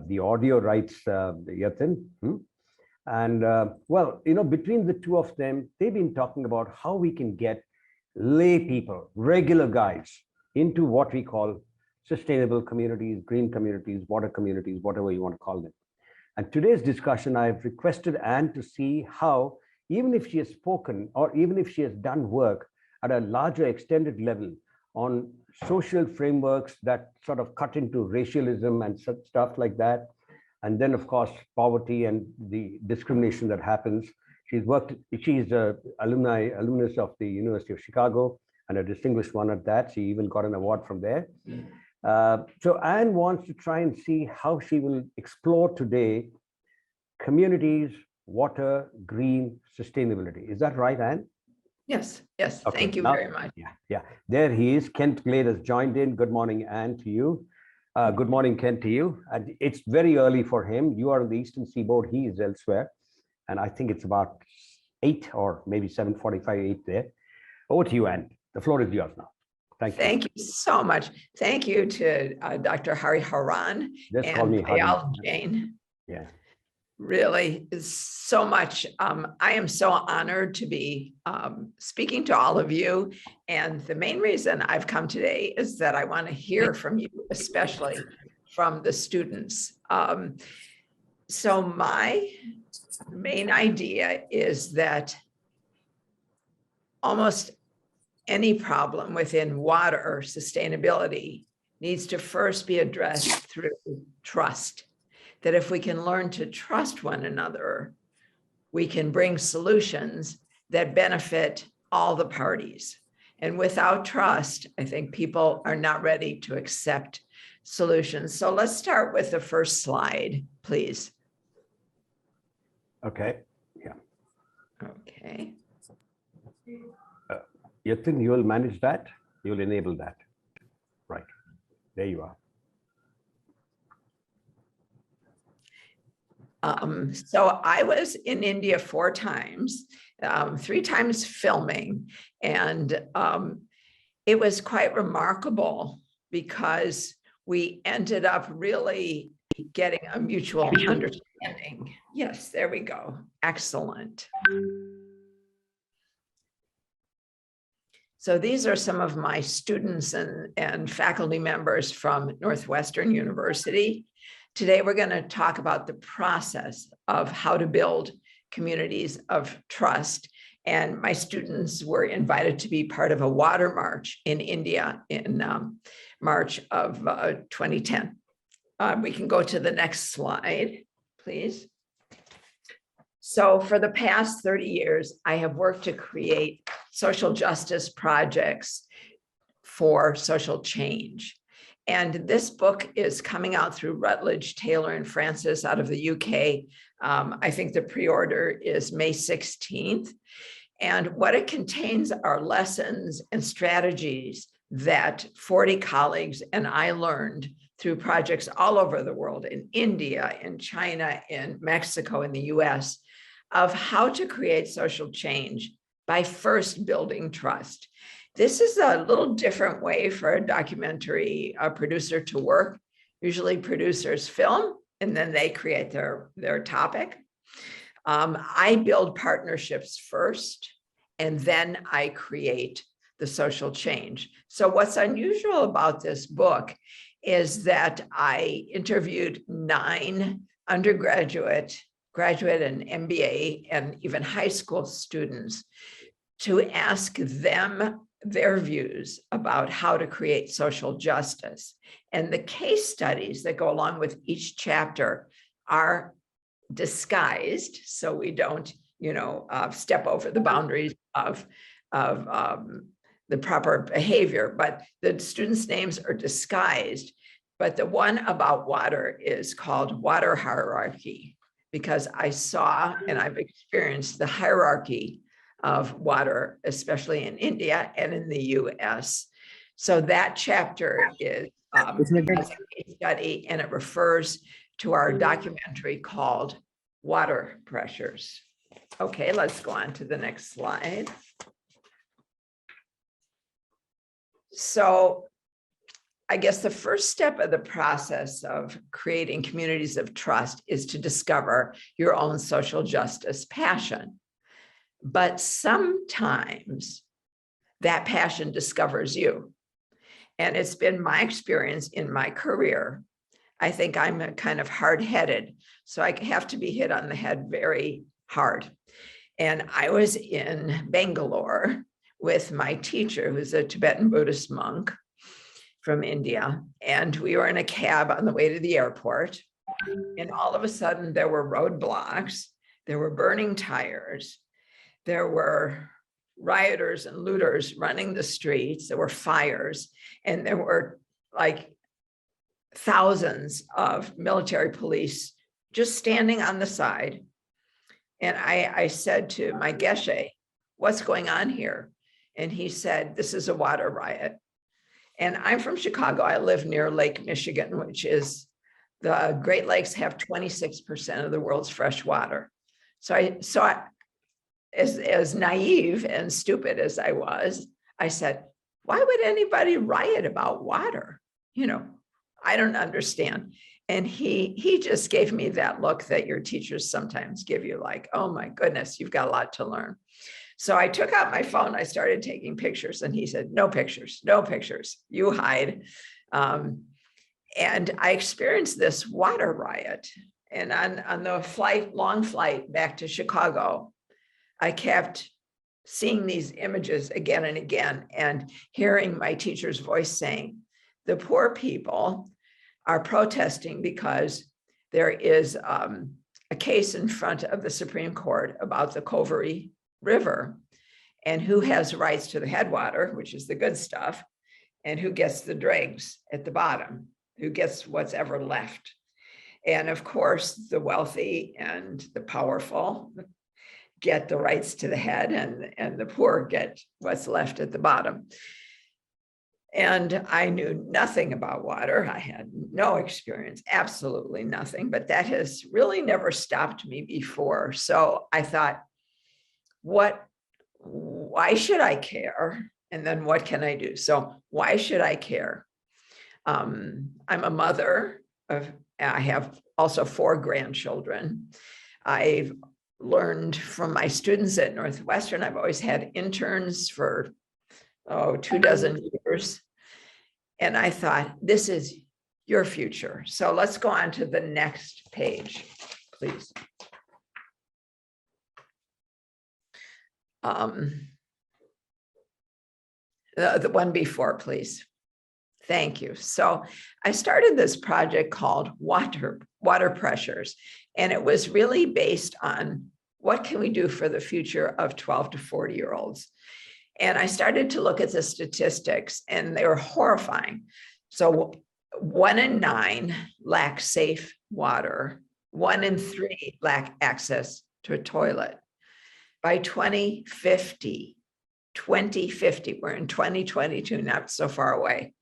the audio rights, Yatin. And well, between the two of them, they've been talking about how we can get lay people, regular guys, into what we call sustainable communities, green communities, water communities, whatever you want to call them. And today's discussion, I've requested Anne to see how, even if she has spoken or even if she has done work at a larger extended level on social frameworks that sort of cut into racialism and such stuff like that, and then of course poverty and the discrimination that happens. She's an alumnus of the University of Chicago, and a distinguished one at that. She even got an award from there. So Anne wants to try and see how she will explore today communities, water, green, sustainability. Is that right, Anne? Yes, yes. Okay. Thank you very much. Yeah. There he is. Kent Glade has joined in. Good morning, Anne, to you. Good morning, Kent, to you. And it's very early for him. You are on the Eastern Seaboard. He is elsewhere. And I think it's about 8 or maybe 7:45, 8 there. Over to you, Anne. The floor is yours now. Thank you. Thank you so much. Thank you to Dr. Hariharan and Jain. Yeah. Really is so much. I am so honored to be speaking to all of you. And the main reason I've come today is that I want to hear from you, especially from the students. So my main idea is that almost any problem within water sustainability needs to first be addressed through trust. That if we can learn to trust one another, we can bring solutions that benefit all the parties. And without trust, I think people are not ready to accept solutions. So let's start with the first slide, please. Okay. Yeah. Okay. Yatin, you will manage that? You will enable that. Right. There you are. So I was in India 4 times, 3 times filming, and it was quite remarkable because we ended up really getting a mutual understanding. Yes, there we go. Excellent. So these are some of my students and faculty members from Northwestern University. Today, we're going to talk about the process of how to build communities of trust. And my students were invited to be part of a water march in India in March of 2010. We can go to the next slide, please. So for the past 30 years, I have worked to create social justice projects for social change. And this book is coming out through Routledge, Taylor, and Francis out of the UK. I think the pre-order is May 16th. And what it contains are lessons and strategies that 40 colleagues and I learned through projects all over the world, in India, in China, in Mexico, in the US, of how to create social change by first building trust. This is a little different way for a documentary producer to work. Usually producers film and then they create their topic. I build partnerships first, and then I create the social change. So what's unusual about this book is that I interviewed 9 undergraduate, graduate and MBA, and even high school students to ask them their views about how to create social justice. And the case studies that go along with each chapter are disguised, so we don't, step over the boundaries of the proper behavior, but the students' names are disguised. But the one about water is called Water Hierarchy, because I saw and I've experienced the hierarchy of water, especially in India and in the US. So that chapter is a case study, and it refers to our documentary called Water Pressures. Okay, let's go on to the next slide. So I guess the first step of the process of creating communities of trust is to discover your own social justice passion. But sometimes that passion discovers you. And it's been my experience in my career. I think I'm a kind of hard-headed, so I have to be hit on the head very hard. And I was in Bangalore with my teacher, who's a Tibetan Buddhist monk from India. And we were in a cab on the way to the airport. And all of a sudden there were roadblocks, there were burning tires, there were rioters and looters running the streets, there were fires, and there were like thousands of military police just standing on the side. And I said to my geshe, what's going on here? And he said, this is a water riot. And I'm from Chicago. I live near Lake Michigan, which is, the Great Lakes have 26% of the world's fresh water. So I as naive and stupid as I was, I said, why would anybody riot about water? You know, I don't understand. And he just gave me that look that your teachers sometimes give you, like, oh my goodness, you've got a lot to learn. So I took out my phone, I started taking pictures, and he said, no pictures, no pictures, you hide. And I experienced this water riot. And on the long flight back to Chicago, I kept seeing these images again and again, and hearing my teacher's voice saying, the poor people are protesting because there is a case in front of the Supreme Court about the Choudhury River, and who has rights to the headwater, which is the good stuff, and who gets the dregs at the bottom, who gets what's ever left. And of course, the wealthy and the powerful get the rights to the head, and the poor get what's left at the bottom. And I knew nothing about water. I had no experience, absolutely nothing, but that has really never stopped me before. So I thought, why should I care? And then what can I do? So why should I care? I'm a mother I have also 4 grandchildren. I've learned from my students at Northwestern. I've always had interns for 24 years. And I thought, this is your future. So let's go on to the next page, please. The one before, please. Thank you. So I started this project called Water Pressures, and it was really based on what can we do for the future of 12 to 40-year-olds. And I started to look at the statistics, and they were horrifying. So 1 in 9 lack safe water. 1 in 3 lack access to a toilet. By 2050, we're in 2022, not so far away,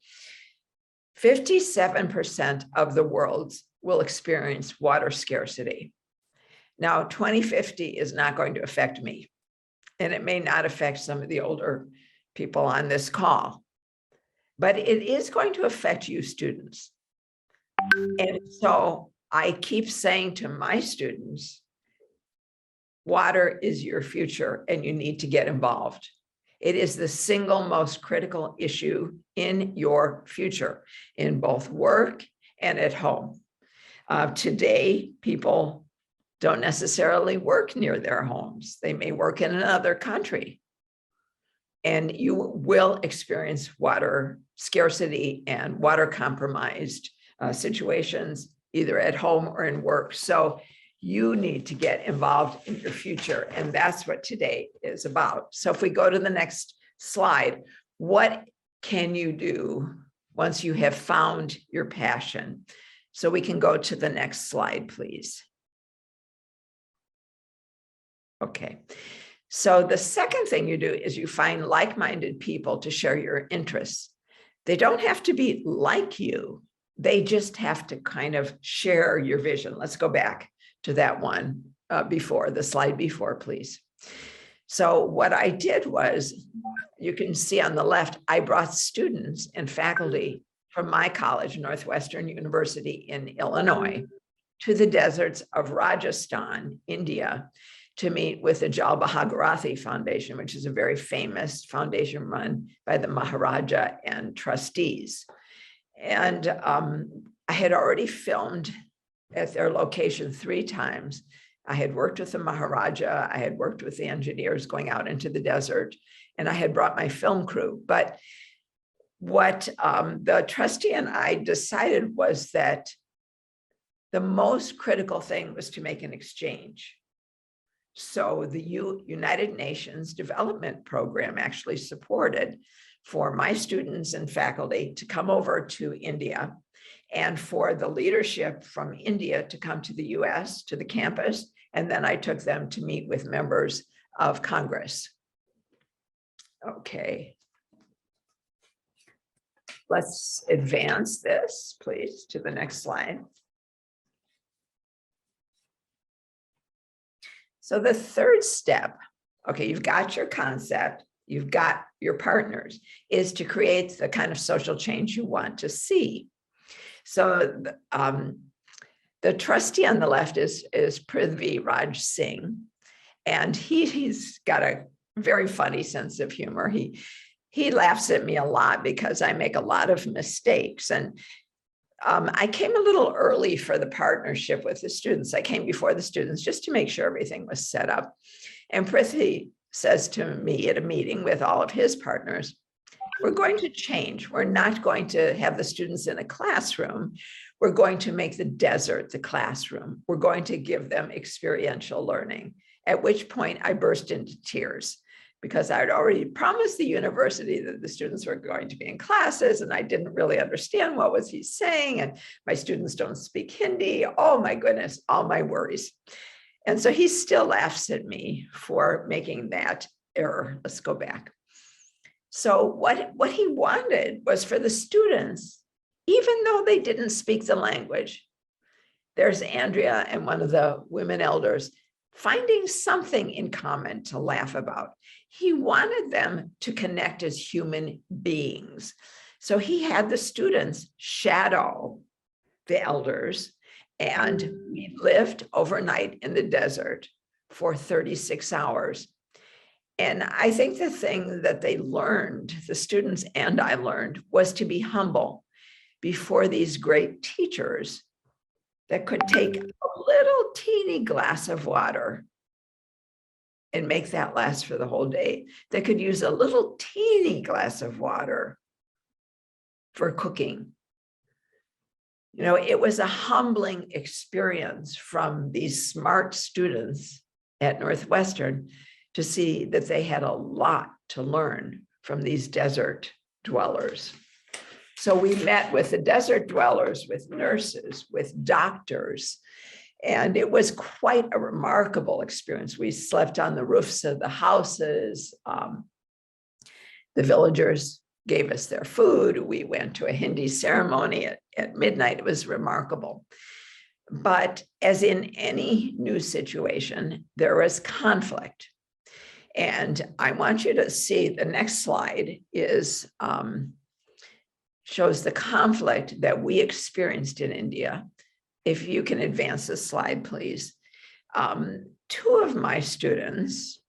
57% of the world will experience water scarcity. Now, 2050 is not going to affect me, and it may not affect some of the older people on this call, but it is going to affect you students. And so I keep saying to my students, water is your future and you need to get involved. It is the single most critical issue in your future, in both work and at home. Today, people don't necessarily work near their homes. They may work in another country. And you will experience water scarcity and water compromised situations, either at home or in work. So you need to get involved in your future. And that's what today is about. So if we go to the next slide, what can you do once you have found your passion? So we can go to the next slide, please. Okay. So the second thing you do is you find like-minded people to share your interests. They don't have to be like you. They just have to kind of share your vision. Let's go back to that one before, the slide before, please. So what I did was, you can see on the left, I brought students and faculty from my college, Northwestern University in Illinois, to the deserts of Rajasthan, India, to meet with the Jal Bhagirathi Foundation, which is a very famous foundation run by the Maharaja and trustees. And I had already filmed at their location 3 times. I had worked with the Maharaja, I had worked with the engineers going out into the desert, and I had brought my film crew. But what the trustee and I decided was that the most critical thing was to make an exchange. So the United Nations Development Program actually supported for my students and faculty to come over to India, and for the leadership from India to come to the US, to the campus, and then I took them to meet with members of Congress. Okay. Let's advance this, please, to the next slide. So the third step, okay, you've got your concept, you've got your partners, is to create the kind of social change you want to see. So the trustee on the left is Prithvi Raj Singh, and he's got a very funny sense of humor. He laughs at me a lot because I make a lot of mistakes. And I came a little early for the partnership with the students. I came before the students just to make sure everything was set up. And Prithvi says to me at a meeting with all of his partners, we're going to change. We're not going to have the students in a classroom. We're going to make the desert the classroom. We're going to give them experiential learning. At which point I burst into tears because I had already promised the university that the students were going to be in classes, and I didn't really understand what was he saying. And my students don't speak Hindi. Oh my goodness, all my worries. And so he still laughs at me for making that error. Let's go back. So what he wanted was for the students, even though they didn't speak the language, there's Andrea and one of the women elders finding something in common to laugh about. He wanted them to connect as human beings. So he had the students shadow the elders, and we lived overnight in the desert for 36 hours. And I think the thing that they learned, the students and I learned, was to be humble before these great teachers that could take a little teeny glass of water and make that last for the whole day. They could use a little teeny glass of water for cooking. You know, it was a humbling experience from these smart students at Northwestern to see that they had a lot to learn from these desert dwellers. So we met with the desert dwellers, with nurses, with doctors, and it was quite a remarkable experience. We slept on the roofs of the houses. The villagers gave us their food. We went to a Hindi ceremony at midnight. It was remarkable. But as in any new situation, there was conflict. And I want you to see the next slide is shows the conflict that we experienced in India. If you can advance the slide, please. 2 of my students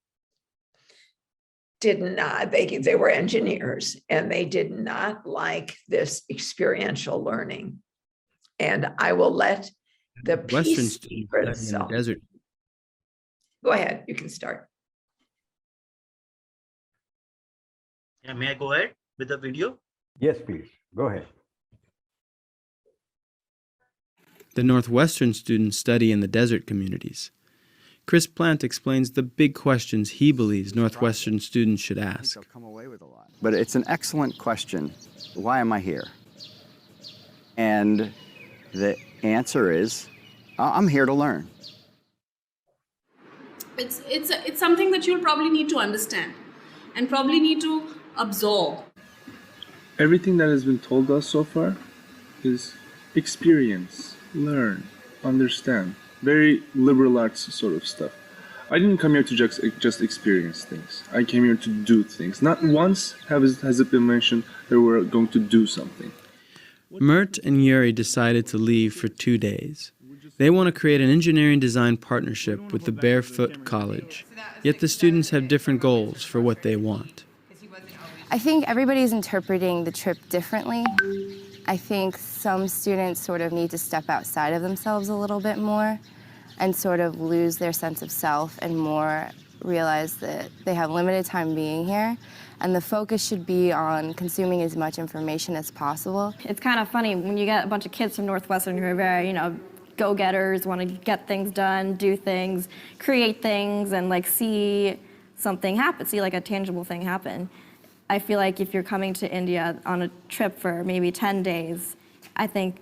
did not, they were engineers, and they did not like this experiential learning. And I will let the piece speak for itself. Go ahead, you can start. Yeah, may I go ahead with the video? Yes, please. Go ahead. The Northwestern students study in the desert communities. Chris Plant explains the big questions he believes Northwestern students should ask. But it's an excellent question. Why am I here? And the answer is, I'm here to learn. It's something that you'll probably need to understand and probably need to absorb. Everything that has been told us so far is experience, learn, understand. Very liberal arts sort of stuff. I didn't come here to just experience things. I came here to do things. Not once has it been mentioned that we're going to do something. Mert and Yuri decided to leave for 2 days. They want to create an engineering design partnership with the Barefoot College, yet the students have different goals for what they want. I think everybody's interpreting the trip differently. I think some students sort of need to step outside of themselves a little bit more and sort of lose their sense of self and more realize that they have limited time being here, and the focus should be on consuming as much information as possible. It's kind of funny when you get a bunch of kids from Northwestern who are very, go-getters, want to get things done, do things, create things, and see something happen, see a tangible thing happen. I feel like if you're coming to India on a trip for maybe 10 days, I think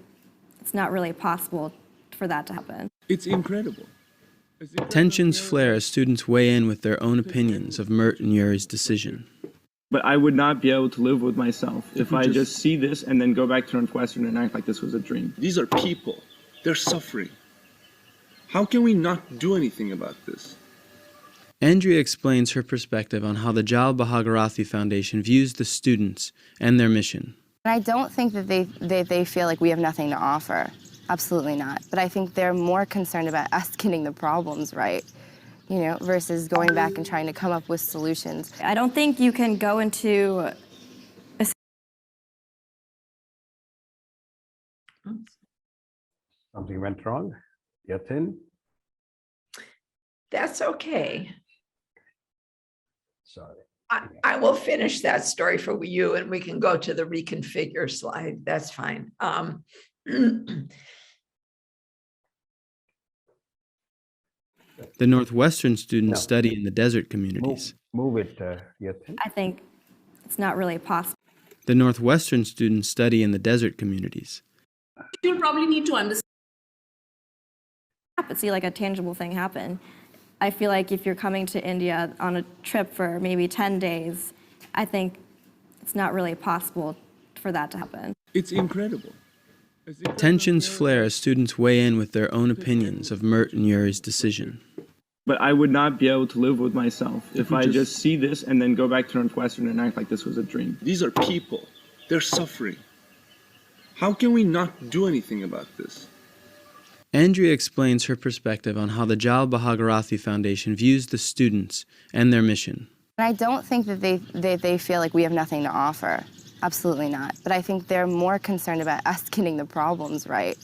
it's not really possible for that to happen. It's incredible. Tensions flare as students weigh in with their own opinions of Mert and Yuri's decision. But I would not be able to live with myself if I just see this and then go back to Northwestern and act like this was a dream. These are people. They're suffering. How can we not do anything about this? Andrea explains her perspective on how the Jal Bhagirathi Foundation views the students and their mission. I don't think that they feel like we have nothing to offer. Absolutely not. But I think they're more concerned about us getting the problems right, versus going back and trying to come up with solutions. I don't think you can go into a... Something went wrong? Yatin? That's okay. Sorry. I will finish that story for you and we can go to the reconfigure slide. That's fine. The Northwestern students study in the desert communities. Move it, Yatin. I think it's not really possible. The Northwestern students study in the desert communities. You'll probably need to understand. See a tangible thing happen. I feel like if you're coming to India on a trip for maybe 10 days, I think it's not really possible for that to happen. It's incredible. Tensions flare as students weigh in with their own opinions of Mert and Yuri's decision. But I would not be able to live with myself if I just see this and then go back to Northwestern and act like this was a dream. These are people. They're suffering. How can we not do anything about this? Andrea explains her perspective on how the Jal Bhagirathi Foundation views the students and their mission. I don't think that they feel like we have nothing to offer. Absolutely not. But I think they're more concerned about us getting the problems right,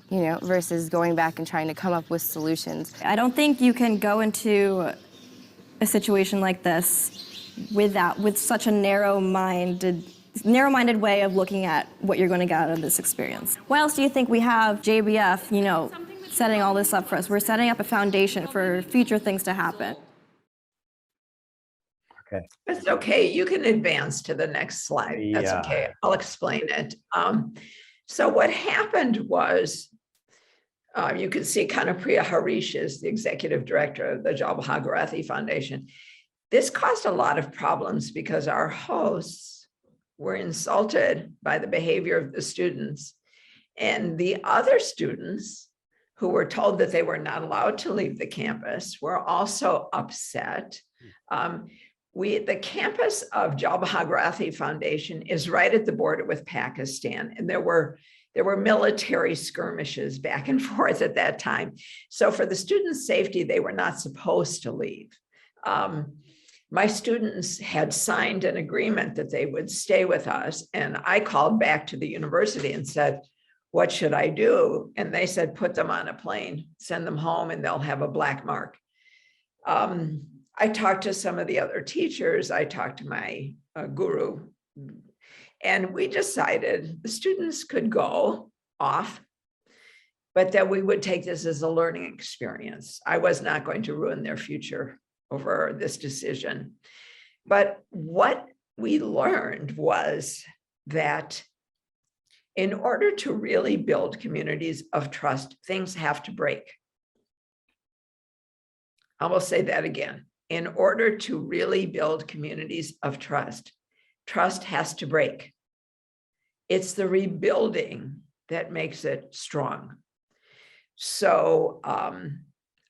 versus going back and trying to come up with solutions. I don't think you can go into a situation like this with such a narrow-minded way of looking at what you're going to get out of this experience. Why else do you think we have JBF, setting all this up for us? We're setting up a foundation for future things to happen. Okay. It's okay. You can advance to the next slide. That's okay. I'll explain it. So what happened was, you can see Kanapriya Harish is the executive director of the Jal Bhagirathi Foundation. This caused a lot of problems because our hosts were insulted by the behavior of the students. And the other students who were told that they were not allowed to leave the campus were also upset. The campus of Jal Bhagirathi Foundation is right at the border with Pakistan, and there were military skirmishes back and forth at that time. So for the students' safety, they were not supposed to leave. My students had signed an agreement that they would stay with us, and I called back to the university and said, what should I do? And they said, put them on a plane, send them home, and they'll have a black mark. I talked to some of the other teachers. I talked to my guru, and we decided the students could go off, but that we would take this as a learning experience. I was not going to ruin their future over this decision. But what we learned was that in order to really build communities of trust, things have to break. I will say that again. In order to really build communities of trust, trust has to break. It's the rebuilding that makes it strong. So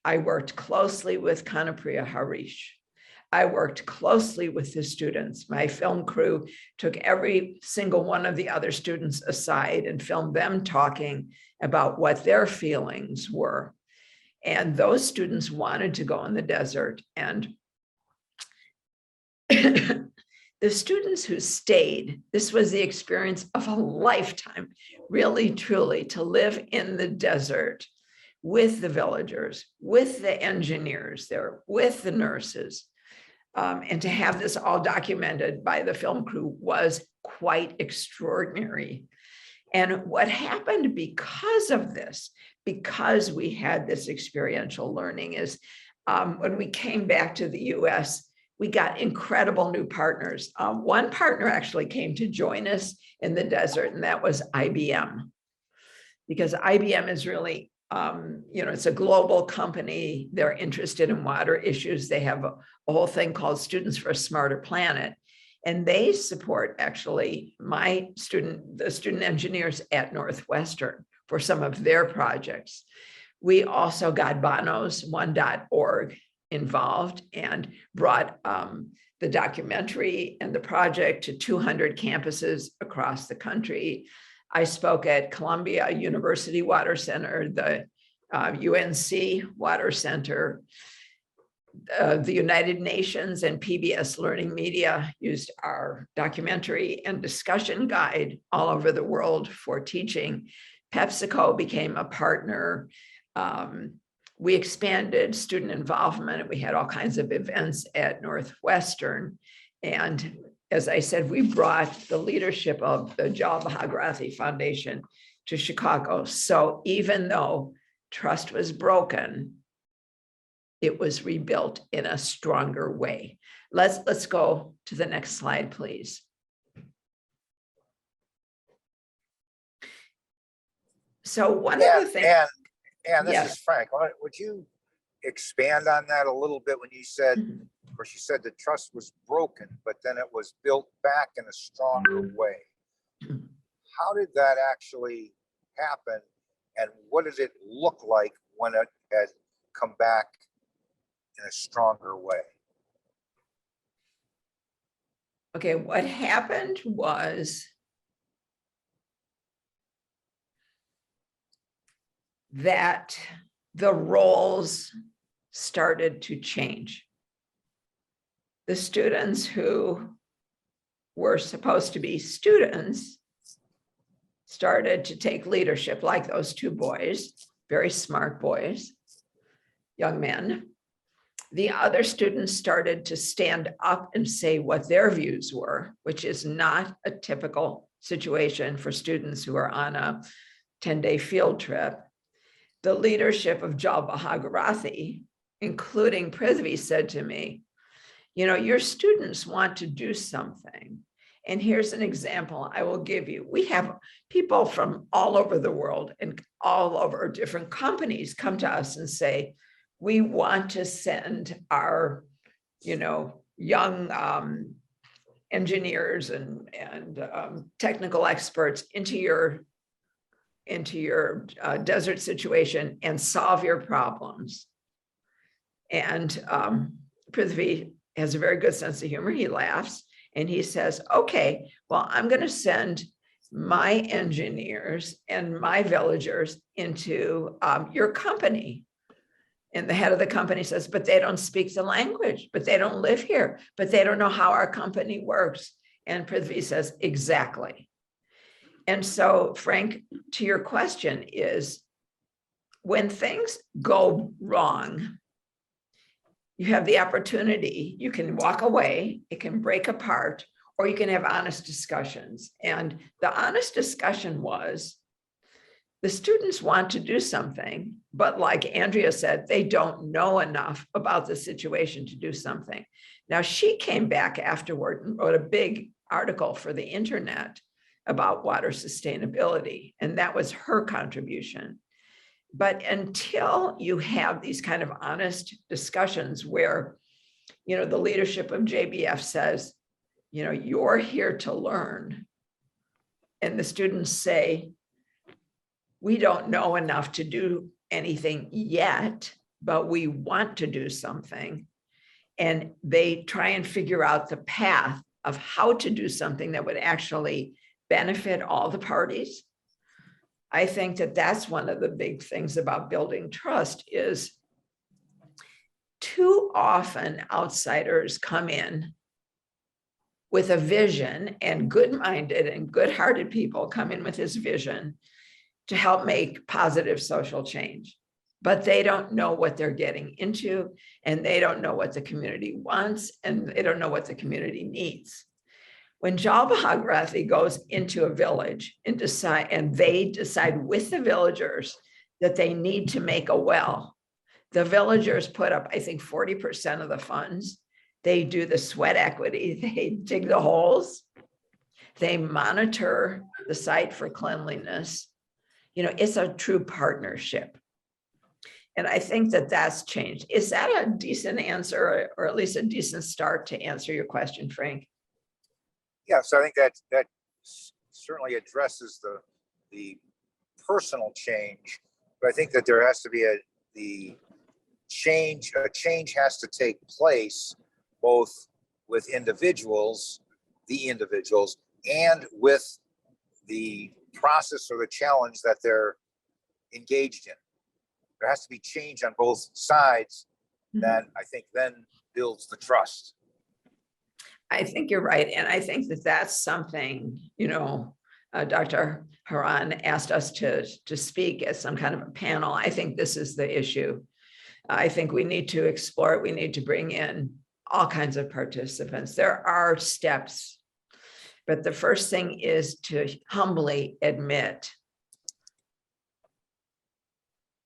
I worked closely with Kanapriya Harish. I worked closely with the students. My film crew took every single one of the other students aside and filmed them talking about what their feelings were. And those students wanted to go in the desert. And the students who stayed, this was the experience of a lifetime, really, truly, to live in the desert with the villagers, with the engineers there, with the nurses. And to have this all documented by the film crew was quite extraordinary. And what happened because of this, because we had this experiential learning, is when we came back to the US, we got incredible new partners. One partner actually came to join us in the desert, and that was IBM. Because IBM is really, it's a global company. They're interested in water issues. They have a whole thing called Students for a Smarter Planet. And they support actually the student engineers at Northwestern for some of their projects. We also got Bono's 1.org involved and brought the documentary and the project to 200 campuses across the country. I spoke at Columbia University Water Center, the UNC Water Center, the United Nations and PBS Learning Media used our documentary and discussion guide all over the world for teaching. PepsiCo became a partner. We expanded student involvement. We had all kinds of events at Northwestern. And as I said, we brought the leadership of the Jal Bhagirathi Foundation to Chicago. So even though trust was broken, it was rebuilt in a stronger way. Let's go to the next slide, please. So one of the things. And this yes. is Frank. Would you expand on that a little bit when you said, of course, you said the trust was broken, but then it was built back in a stronger way. How did that actually happen? And what did it look like when it had come back in a stronger way? Okay, what happened was that the roles started to change. The students who were supposed to be students started to take leadership, like those two boys, very smart boys, young men. The other students started to stand up and say what their views were, which is not a typical situation for students who are on a 10-day field trip. The leadership of Jal Bhagirathi, including Prithvi, said to me, your students want to do something. And here's an example I will give you. We have people from all over the world and all over different companies come to us and say, we want to send our, young engineers and technical experts into your desert situation and solve your problems. And Prithvi has a very good sense of humor. He laughs and he says, okay, well, I'm going to send my engineers and my villagers into your company. And the head of the company says, but they don't speak the language, but they don't live here, but they don't know how our company works. And Prithvi says, exactly. And so, Frank, to your question is, when things go wrong, you have the opportunity, you can walk away, it can break apart, or you can have honest discussions. And the honest discussion was, the students want to do something, but like Andrea said, they don't know enough about the situation to do something. Now, she came back afterward and wrote a big article for the internet about water sustainability, and that was her contribution. But until you have these kind of honest discussions where, the leadership of JBF says, you're here to learn, and the students say, we don't know enough to do anything yet, but we want to do something. and they try and figure out the path of how to do something that would actually benefit all the parties. I think that that's one of the big things about building trust is too often outsiders come in with a vision, and good-minded and good-hearted people come in with this vision to help make positive social change. But they don't know what they're getting into, and they don't know what the community wants, and they don't know what the community needs. When Jal Bhagirathi goes into a village and they decide with the villagers that they need to make a well, the villagers put up, I think, 40% of the funds. They do the sweat equity, they dig the holes, they monitor the site for cleanliness. You know, it's a true partnership. And I think that that's changed. Is that a decent answer, or at least a decent start to answer your question, Frank? Yes, I think that certainly addresses the personal change, but I think that there has to be a change has to take place both with individuals, and with the process or the challenge that they're engaged in. There has to be change on both sides that I think then builds the trust. I think you're right. And I think that that's something, you know, Dr. Hariharan asked us to speak as some kind of a panel. I think this is the issue. I think we need to explore it. We need to bring in all kinds of participants. There are steps, but the first thing is to humbly admit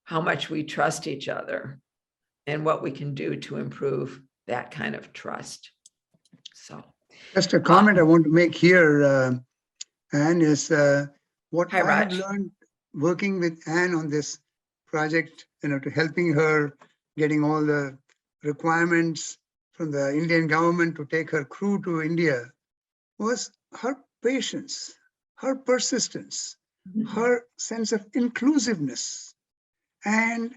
how much we trust each other and what we can do to improve that kind of trust. So, just a comment I want to make here, Anne, is what hi, I have learned working with Anne on this project, you know, to helping her getting all the requirements from the Indian government to take her crew to India, was her patience, her persistence, her sense of inclusiveness, and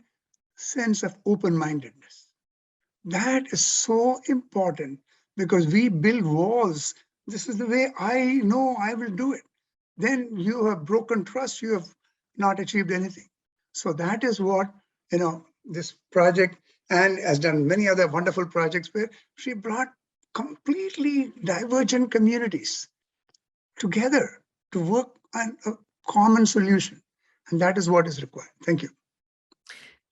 sense of open-mindedness. That is so important, because we build walls. This is the way I know I will do it. Then you have broken trust, you have not achieved anything. So that is what, you know, this project, and has done many other wonderful projects where she brought completely divergent communities together to work on a common solution. And that is what is required. Thank you.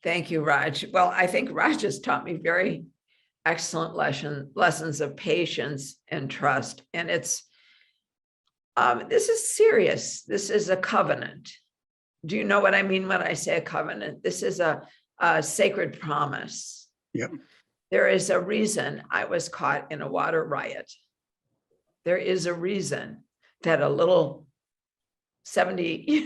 Thank you, Raj. Well, I think Raj has taught me very excellent lessons of patience and trust. And it's, this is serious. This is a covenant. Do you know what I mean when I say a covenant? This is a sacred promise. Yep. There is a reason I was caught in a water riot. There is a reason that a little 70,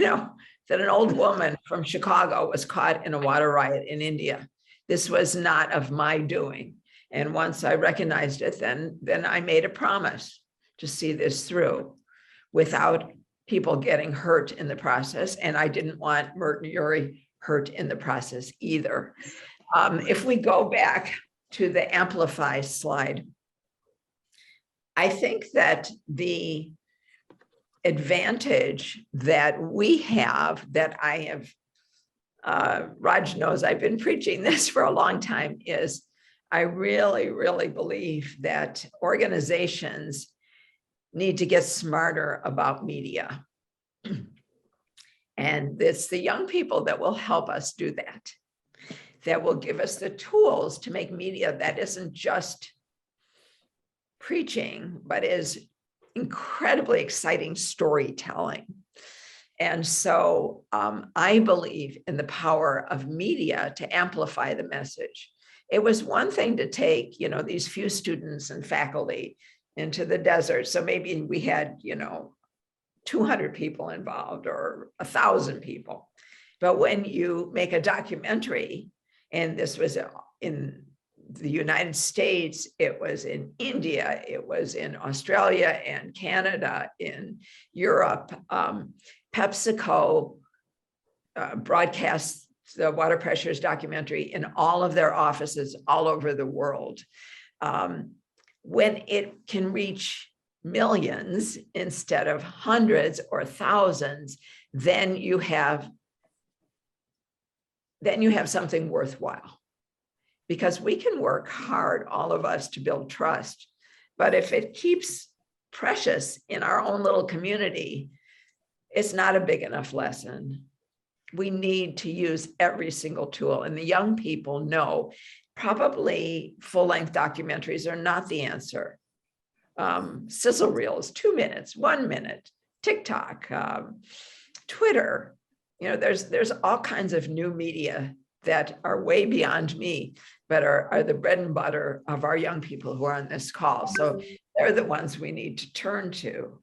that an old woman from Chicago was caught in a water riot in India. This was not of my doing. And once I recognized it, then I made a promise to see this through without people getting hurt in the process. And I didn't want Mert and Yuri hurt in the process either. If we go back to the amplify slide, I think that the advantage that we have, that I have, Raj knows I've been preaching this for a long time, is I really, really believe that organizations need to get smarter about media. And it's the young people that will help us do that, that will give us the tools to make media that isn't just preaching, but is incredibly exciting storytelling. And so I believe in the power of media to amplify the message. It was one thing to take, these few students and faculty into the desert. So maybe we had, 200 people involved or 1,000 people. But when you make a documentary, and this was in the United States, it was in India, it was in Australia and Canada, in Europe, PepsiCo broadcasts the water pressures documentary in all of their offices all over the world. when it can reach millions instead of hundreds or thousands, then you have something worthwhile. Because we can work hard, all of us, to build trust. But if it keeps precious in our own little community, it's not a big enough lesson. We need to use every single tool. And the young people know probably full-length documentaries are not the answer. Sizzle reels, 2 minutes, 1 minute, TikTok, Twitter. You know, there's all kinds of new media that are way beyond me, but are the bread and butter of our young people who are on this call. So they're the ones we need to turn to.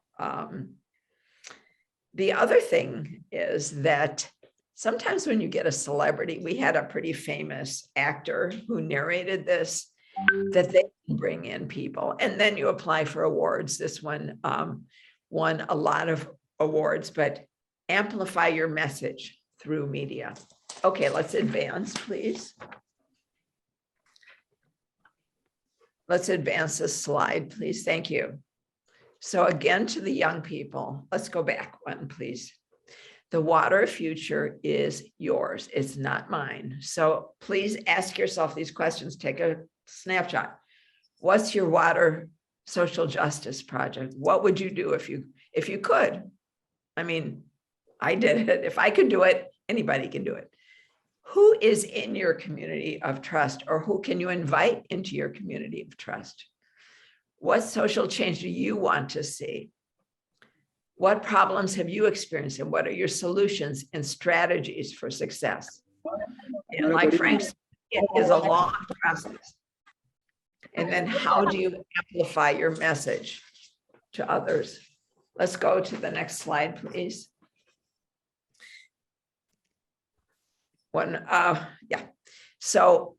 The other thing is that sometimes when you get a celebrity, we had a pretty famous actor who narrated this, that they can bring in people, and then you apply for awards. This one won a lot of awards, but amplify your message through media. Okay, let's advance, please. Let's advance this slide, please. Thank you. So again, to the young people, let's go back one, please. The water future is yours. It's not mine. So please ask yourself these questions. Take a snapshot. What's your water social justice project? What would you do if you could? I mean, I did it. If I could do it, anybody can do it. Who is in your community of trust, or who can you invite into your community of trust? What social change do you want to see? What problems have you experienced, and what are your solutions and strategies for success? And like Frank said, it is a long process. And then how do you amplify your message to others? Let's go to the next slide, please. So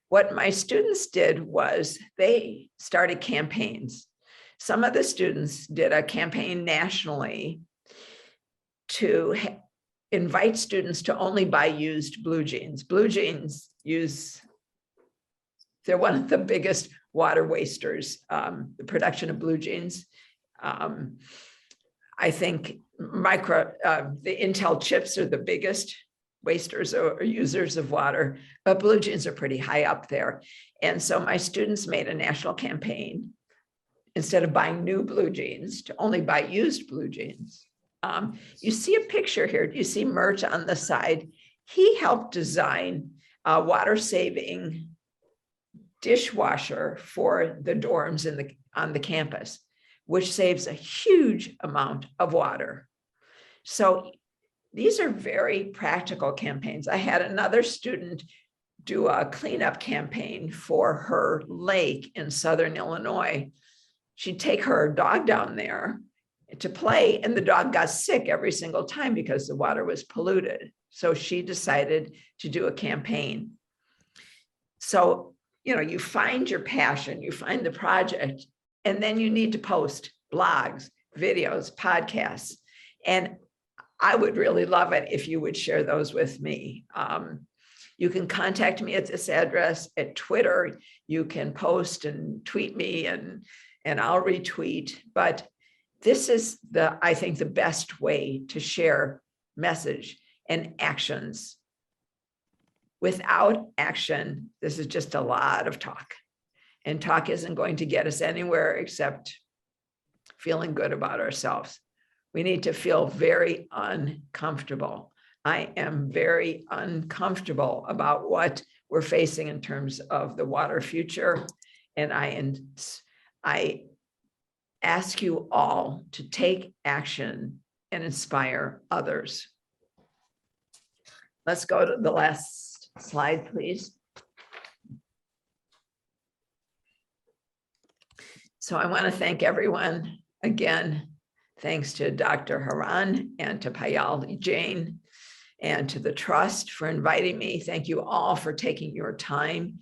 what my students did was they started campaigns. Some of the students did a campaign nationally to invite students to only buy used blue jeans. Blue jeans they're one of the biggest water wasters, the production of blue jeans. I think the Intel chips are the biggest wasters or users of water, but blue jeans are pretty high up there. And so my students made a national campaign, instead of buying new blue jeans, to only buy used blue jeans. You see a picture here. Do you see Mert on the side? He helped design a water-saving dishwasher for the dorms on the campus, which saves a huge amount of water. So these are very practical campaigns. I had another student do a cleanup campaign for her lake in Southern Illinois. She'd take her dog down there to play, and the dog got sick every single time because the water was polluted. So she decided to do a campaign. So, you know, you find your passion, you find the project, and then you need to post blogs, videos, podcasts. And I would really love it if you would share those with me. You can contact me at this address. At Twitter, you can post and tweet me, and I'll retweet. But this is I think the best way to share message and actions. Without action, this is just a lot of talk. And talk isn't going to get us anywhere except feeling good about ourselves. We need to feel very uncomfortable. I am very uncomfortable about what we're facing in terms of the water future. And I ask you all to take action and inspire others. Let's go to the last slide, please. So I want to thank everyone again. Thanks to Dr. Hariharan and to Payal Jain and to the Trust for inviting me. Thank you all for taking your time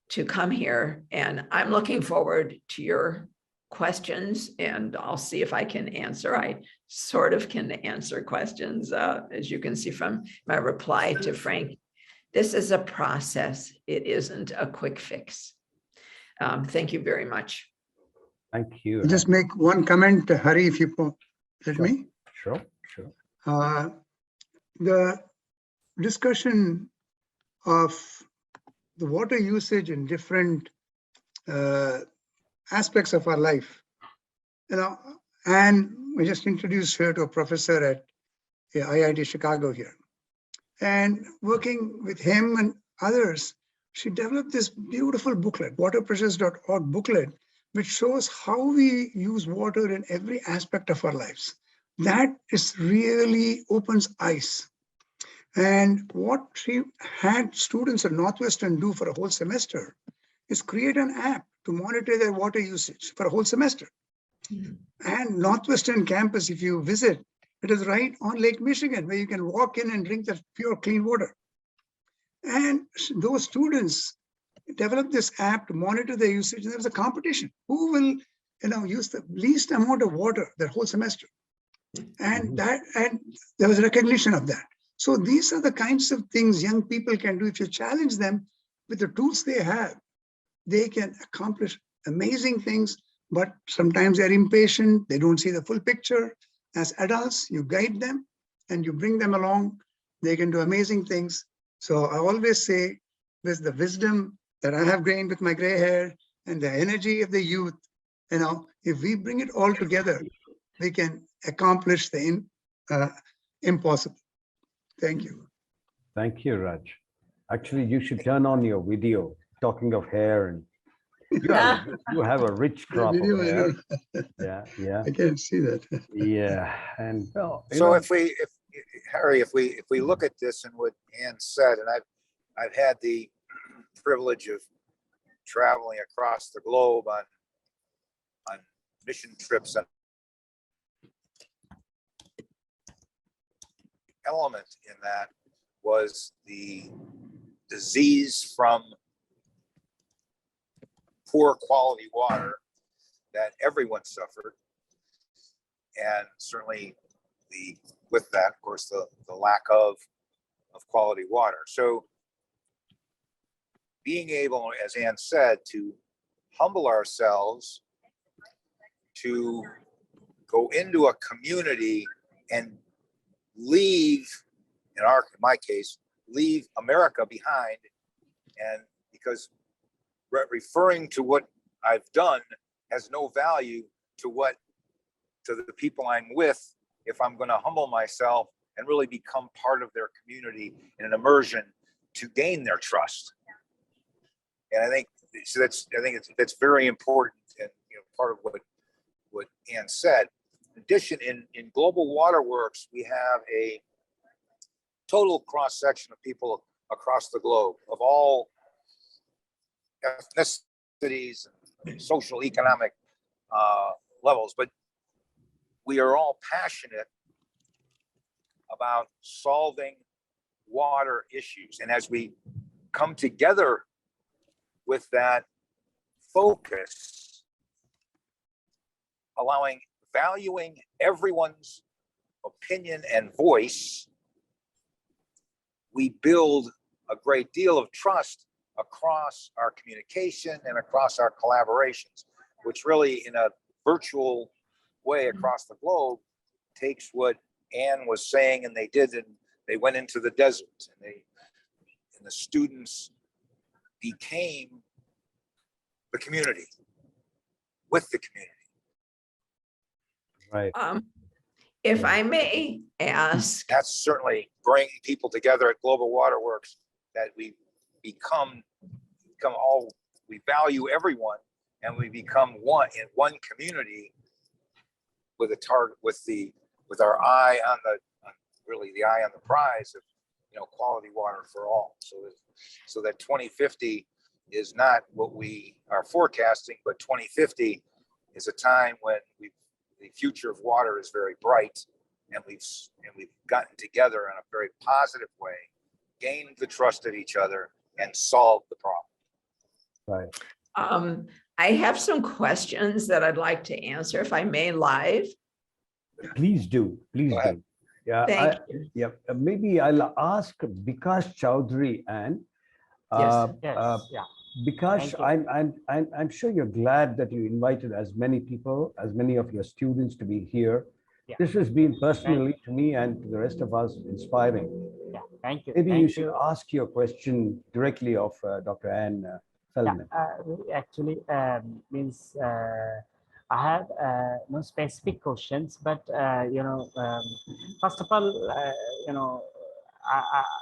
to come here. And I'm looking forward to your questions, and I'll see if I can answer. I sort of can answer questions, as you can see from my reply to Frank. This is a process. It isn't a quick fix. Thank you very much. Thank you. I'll just make one comment, Hari, if you let me. Sure. The discussion of the water usage in different aspects of our life, and we just introduced her to a professor at IIT Chicago here. And working with him and others, she developed this beautiful booklet, waterpressures.org booklet, which shows how we use water in every aspect of our lives. That is really opens eyes. And what she had students at Northwestern do for a whole semester is create an app to monitor their water usage for a whole semester. And Northwestern campus, if you visit, it is right on Lake Michigan, where you can walk in and drink that pure, clean water. And those students developed this app to monitor their usage. And there was a competition. Who will, use the least amount of water that whole semester? And there was recognition of that. So these are the kinds of things young people can do. If you challenge them with the tools they have, they can accomplish amazing things. But sometimes they're impatient. They don't see the full picture. As adults, you guide them and you bring them along. They can do amazing things. So I always say, with the wisdom that I have gained with my gray hair and the energy of the youth, if we bring it all together, we can accomplish the impossible. Thank you. Thank you, Raj. Actually, you should turn on your video, talking of hair, and you have a rich crop of hair. Yeah. I can't see that. Yeah, and well, So Harry, if we look at this and what Ann said, and I've had the privilege of traveling across the globe on mission trips, and element in that was the disease from poor quality water that everyone suffered, and certainly with that, of course, the lack of quality water. So being able, as Ann said, to humble ourselves, to go into a community and leave, in my case, leave America behind, and because referring to what I've done has no value to the people I'm with if I'm going to humble myself and really become part of their community in an immersion to gain their trust. And I think that's very important, and part of what Ann said. In addition, in Global Waterworks, we have a total cross-section of people across the globe of all ethnicities and social, economic levels, but we are all passionate about solving water issues. And as we come together with that focus, valuing everyone's opinion and voice, we build a great deal of trust across our communication and across our collaborations, which really, in a virtual way across the globe, takes what Ann was saying, and they did, and they went into the desert, and the students became the community, with the community. Right. If I may ask, that's certainly bring people together at Global Waterworks, that we we value everyone, and we become one in one community with a target, with our eye on the eye on the prize of quality water for all. So that 2050 is not what we are forecasting, but 2050 is a time when the future of water is very bright, and we've gotten together in a very positive way, gained the trust of each other, and solved the problem. Right. I have some questions that I'd like to answer, if I may, live. Please do. Please do. Yeah. Maybe I'll ask Bikas Choudhury and Yes. Because I'm sure you're glad that you invited as many people, as many of your students to be here. Yeah. This has been personally to me and to the rest of us inspiring. Yeah, thank you. Maybe Thank you should ask your question directly of Dr. Ann Feldman. Yeah, actually, means I have no specific questions, but first of all,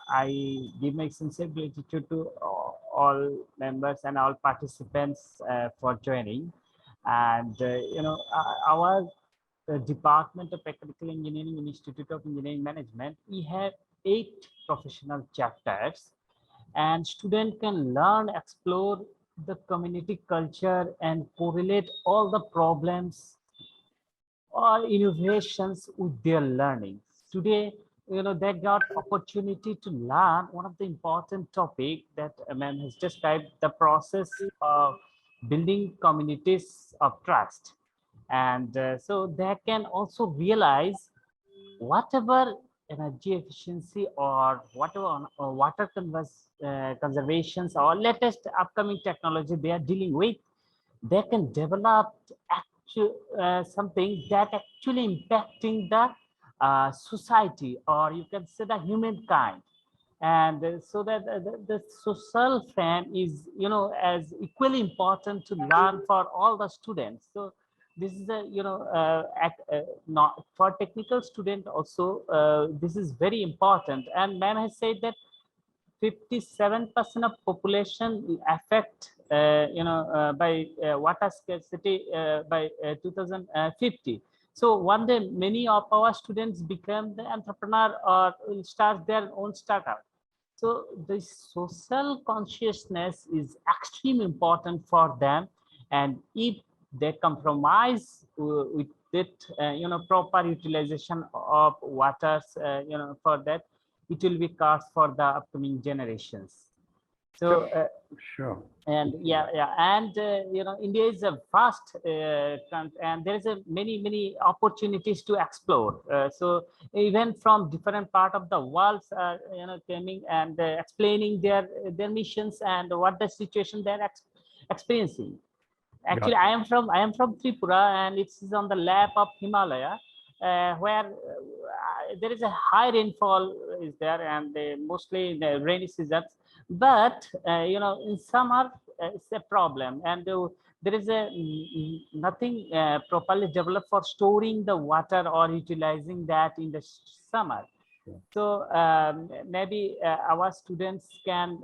I give my sincere gratitude to all members and all participants for joining. And our Department of Mechanical Engineering, Institute of Engineering Management, we have 8 professional chapters, and students can learn, explore the community culture and correlate all the problems or innovations with their learning. Today, they got opportunity to learn one of the important topic that ma'am has described, the process of building communities of trust. And so they can also realize whatever energy efficiency or whatever water conservations or latest upcoming technology they are dealing with, they can develop something that actually impacting the society, or you can say the humankind. And so that the social frame is, as equally important to learn for all the students. So this is a, not for technical student also, this is very important. And ma'am has said that 57% of population affect, by water scarcity by 2050. So one day, many of our students become the entrepreneur or will start their own startup. So the social consciousness is extremely important for them. And if they compromise with it, proper utilization of waters, for that, it will be cost for the upcoming generations. So sure. And and India is a vast and there is a many opportunities to explore. So even from different part of the world, coming and explaining their missions and what the situation they're experiencing. Actually, I am from Tripura, and it's on the lap of Himalaya, where there is a high rainfall is there, and mostly in the rainy seasons. But in summer it's a problem, and there is nothing properly developed for storing the water or utilizing that in the summer. So maybe our students can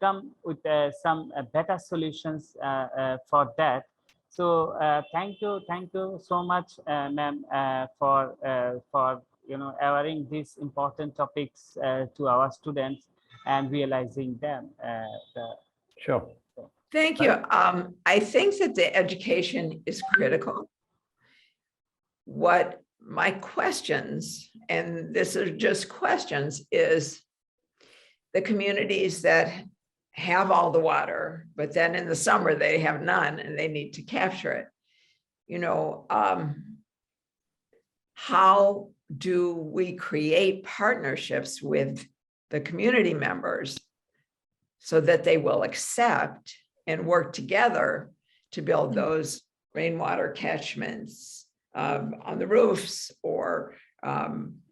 come with some better solutions for that. So thank you so much, ma'am, for airing these important topics to our students and realizing them. Sure. Thank you. I think that the education is critical. What my questions, and this is just questions, is the communities that have all the water, but then in the summer they have none and they need to capture it. How do we create partnerships with the community members so that they will accept and work together to build those rainwater catchments on the roofs, or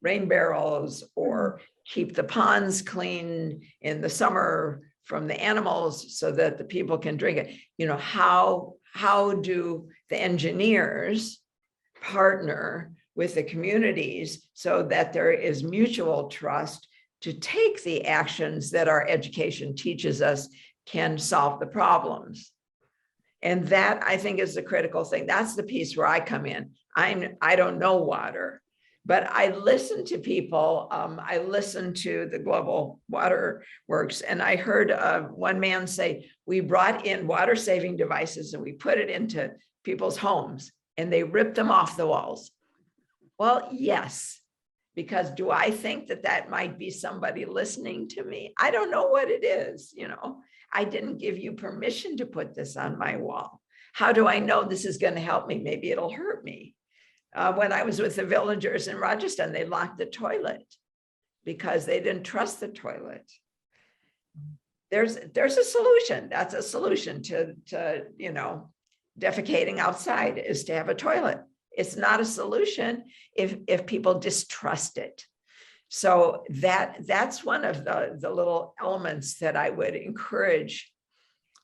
rain barrels, or keep the ponds clean in the summer from the animals so that the people can drink it? How do the engineers partner with the communities so that there is mutual trust to take the actions that our education teaches us can solve the problems? And that, I think, is the critical thing. That's the piece where I come in. I don't know water, but I listen to people. I listen to the Global Water Works, and I heard one man say, we brought in water-saving devices and we put it into people's homes and they ripped them off the walls. Well, yes, because do I think that that might be somebody listening to me? I don't know what it is, I didn't give you permission to put this on my wall. How do I know this is going to help me? Maybe it'll hurt me. When I was with the villagers in Rajasthan, they locked the toilet because they didn't trust the toilet. there's a solution. That's a solution to you know, defecating outside is to have a toilet. It's not a solution if people distrust it. So that's one of the little elements that I would encourage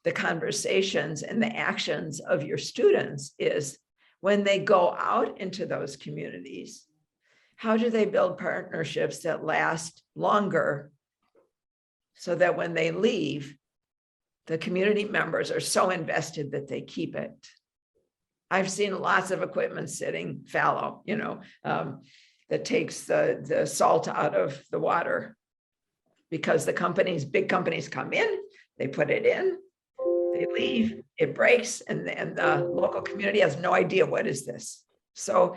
the conversations and the actions of your students is when they go out into those communities, how do they build partnerships that last longer so that when they leave, the community members are so invested that they keep it. I've seen lots of equipment sitting fallow, you know, that takes the salt out of the water because the companies, big companies come in, they put it in, they leave, it breaks, and the local community has no idea what is this. So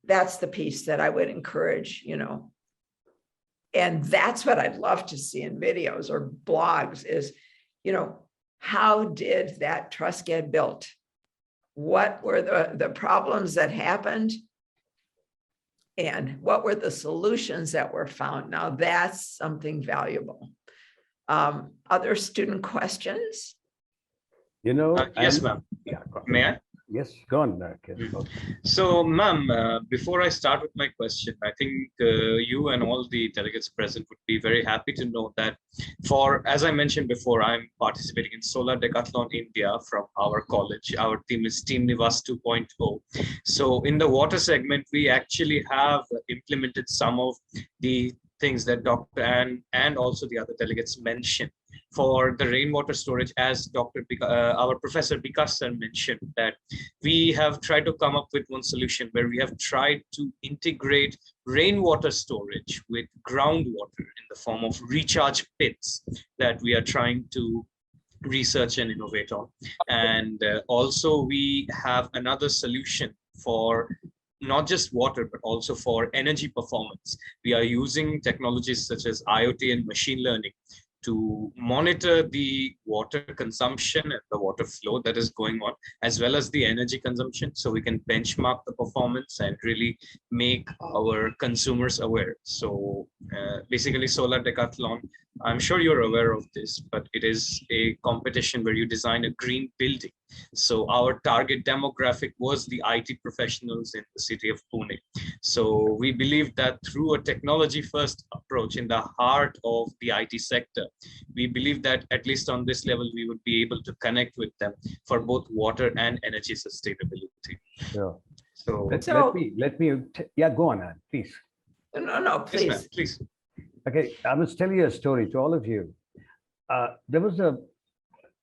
that's the piece that I would encourage, you know. And that's what I'd love to see in videos or blogs is, you know, how did that trust get built? What were the problems that happened? And what were the solutions that were found? Now that's something valuable. Other student questions? You know, yes, ma'am. Yeah, May I? Yes, go on, kid. So, ma'am, before I start with my question, I think you and all the delegates present would be very happy to know that as I mentioned before, I'm participating in Solar Decathlon India from our college. Our team is Team Nivas 2.0. So in the water segment, we actually have implemented some of the things that Dr. and also the other delegates mentioned. For the rainwater storage, as our Professor Bikas sir mentioned, that we have tried to come up with one solution where we have tried to integrate rainwater storage with groundwater in the form of recharge pits that we are trying to research and innovate on. And also we have another solution for not just water, but also for energy performance. We are using technologies such as IoT and machine learning to monitor the water consumption and the water flow that is going on, as well as the energy consumption, so we can benchmark the performance and really make our consumers aware. So basically Solar Decathlon, I'm sure you're aware of this, but it is a competition where you design a green building. So our target demographic was the IT professionals in the city of Pune. So we believe that through a technology first approach in the heart of the IT sector, we believe that at least on this level, we would be able to connect with them for both water and energy sustainability. Sure. So let me yeah, go on, Anne, please. No, please. Yes, please. Okay, I must tell you a story to all of you. There was a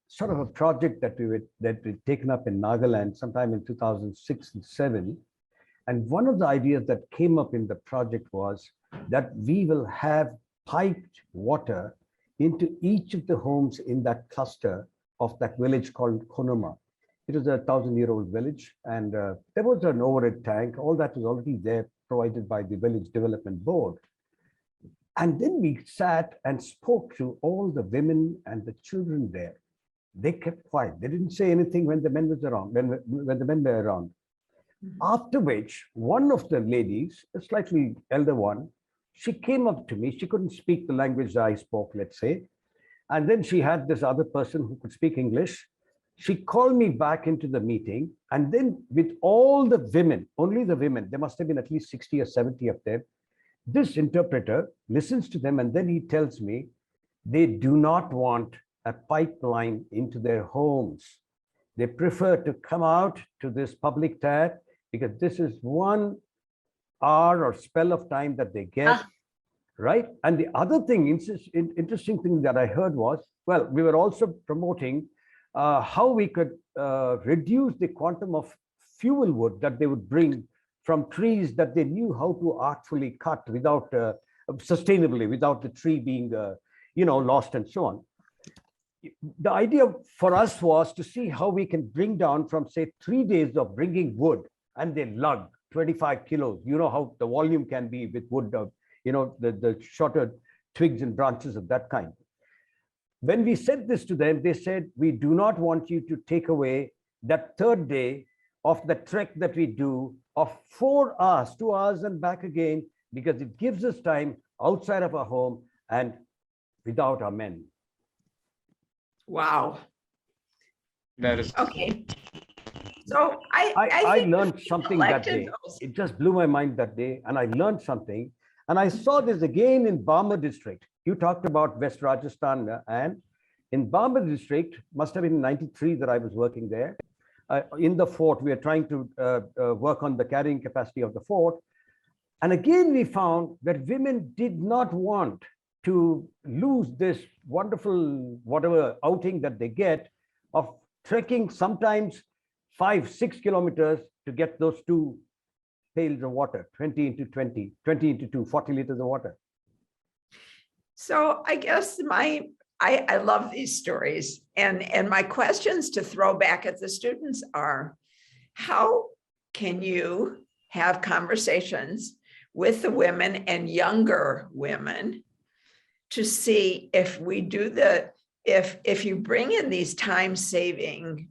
sort of a project that we'd taken up in Nagaland sometime in 2006 and 7. And one of the ideas that came up in the project was that we will have piped water into each of the homes in that cluster of that village called Konoma. It was a 1,000-year-old village, and there was an overhead tank. All that was already there, provided by the village development board. And then we sat and spoke to all the women and the children there. They kept quiet. They didn't say anything when the men was around, when the men were around. After which, one of the ladies, a slightly elder one, she came up to me. She couldn't speak the language I spoke, let's say. And then she had this other person who could speak English. She called me back into the meeting. And then with all the women, only the women, there must have been at least 60 or 70 of them, this interpreter listens to them, and then he tells me they do not want a pipeline into their homes. They prefer to come out to this public tap because this is 1 hour or spell of time that they get, right? And the other thing, interesting thing that I heard was, well, we were also promoting how we could reduce the quantum of fuel wood that they would bring from trees that they knew how to artfully cut without sustainably, without the tree being lost and so on. The idea for us was to see how we can bring down from, say, 3 days of bringing wood, and they lug 25 kilos. You know how the volume can be with wood, the shorter twigs and branches of that kind. When we said this to them, they said, we do not want you to take away that 3rd day of the trek that we do of 4 hours, 2 hours and back again, because it gives us time outside of our home and without our men. Wow. That is Okay. So I think learned something that collected day. those. It just blew my mind that day. And I learned something. And I saw this again in Barmer district. You talked about West Rajasthan, and in Barmer district, must have been 93 that I was working there. In the fort, we are trying to work on the carrying capacity of the fort. And again, we found that women did not want to lose this wonderful, whatever outing that they get of trekking sometimes 5-6 kilometers to get those 2 pails of water, 20 into 20, 20 into 2, 40 liters of water. So I guess I love these stories, and my questions to throw back at the students are, how can you have conversations with the women and younger women to see if we do if you bring in these time-saving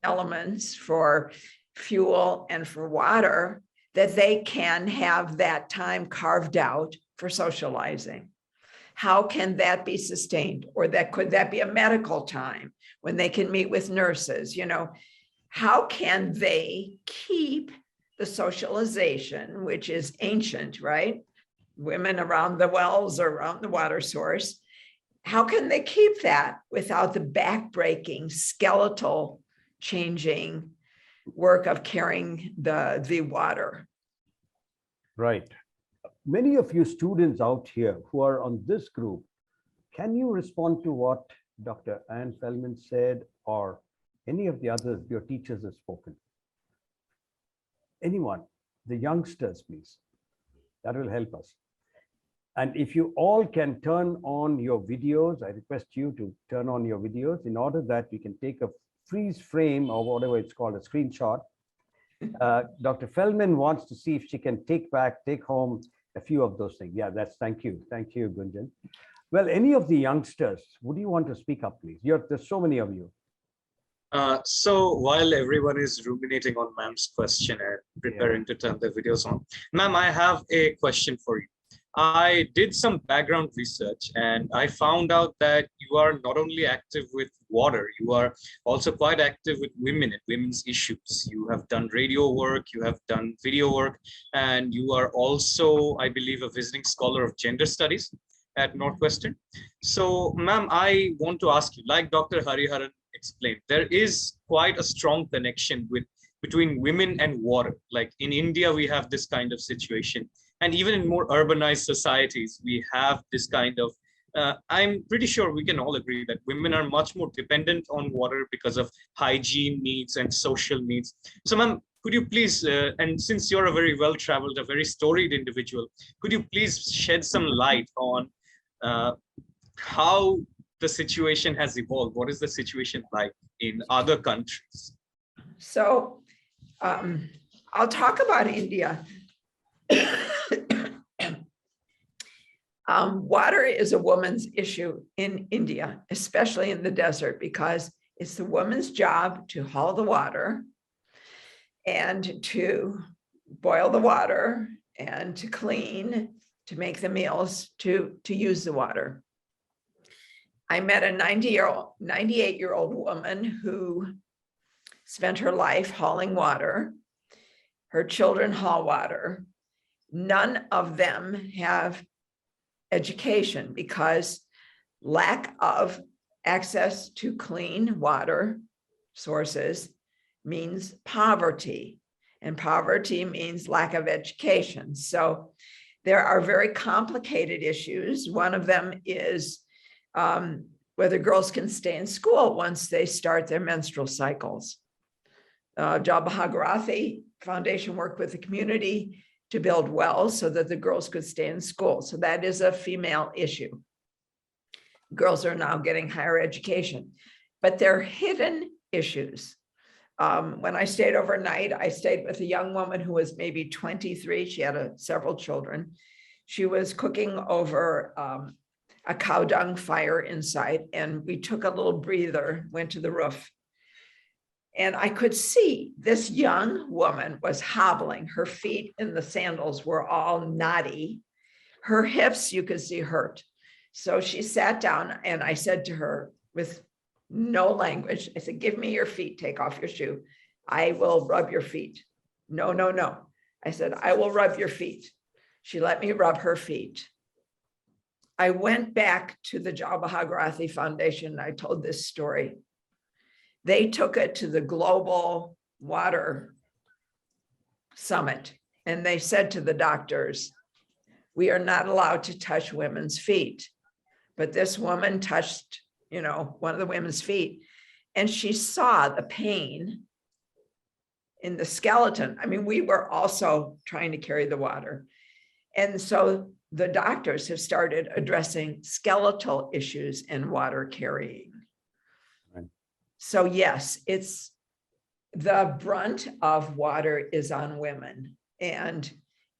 elements for fuel and for water, that they can have that time carved out for socializing? How can that be sustained? Or could that be a medical time when they can meet with nurses? You know, how can they keep the socialization, which is ancient, right? Women around the wells or around the water source. How can they keep that without the backbreaking, skeletal changing work of carrying the water? Right. Many of you students out here who are on this group, can you respond to what Dr. Ann Feldman said, or any of the others your teachers have spoken? Anyone, the youngsters, please. That will help us. And if you all can turn on your videos, I request you to turn on your videos in order that we can take a freeze frame or whatever it's called, a screenshot. Dr. Feldman wants to see if she can take home a few of those things. Yeah, thank you. Thank you, Gunjan. Well, any of the youngsters, would you want to speak up, please? There's so many of you. So while everyone is ruminating on ma'am's question and preparing to turn their videos on, ma'am, I have a question for you. I did some background research and I found out that you are not only active with water, you are also quite active with women and women's issues. You have done radio work, you have done video work, and you are also, I believe, a visiting scholar of gender studies at Northwestern. So, ma'am, I want to ask you, like Dr. Hariharan explained, there is quite a strong connection between women and water. Like in India, we have this kind of situation. And even in more urbanized societies, we have this kind of, I'm pretty sure we can all agree that women are much more dependent on water because of hygiene needs and social needs. So ma'am, could you please, and since you're a very well-traveled, a very storied individual, could you please shed some light on how the situation has evolved? What is the situation like in other countries? So I'll talk about India. Water is a woman's issue in India, especially in the desert, because it's the woman's job to haul the water and to boil the water and to clean, to make the meals, to use the water. I met a 98-year-old woman who spent her life hauling water. Her children haul water. None of them have education because lack of access to clean water sources means poverty, and poverty means lack of education. So there are very complicated issues. One of them is whether girls can stay in school once they start their menstrual cycles. Jal Bhagirathi Foundation worked with the community to build wells so that the girls could stay in school. So that is a female issue. Girls are now getting higher education, but they're hidden issues. When I stayed overnight, I stayed with a young woman who was maybe 23. She had several children. She was cooking over a cow dung fire inside, and we took a little breather, went to the roof. And I could see this young woman was hobbling. Her feet in the sandals were all knotty. Her hips, you could see, hurt. So she sat down and I said to her with No language. I said, give me your feet, take off your shoe. I will rub your feet. No, no, no. I said, I will rub your feet. She let me rub her feet. I went back to the Jal Bhagirathi Foundation. I told this story. They took it to the Global Water Summit, and they said to the doctors, we are not allowed to touch women's feet. But this woman touched, one of the women's feet, and she saw the pain in the skeleton. I mean, we were also trying to carry the water. And so the doctors have started addressing skeletal issues in water carrying. Right. So yes, it's the brunt of water is on women. And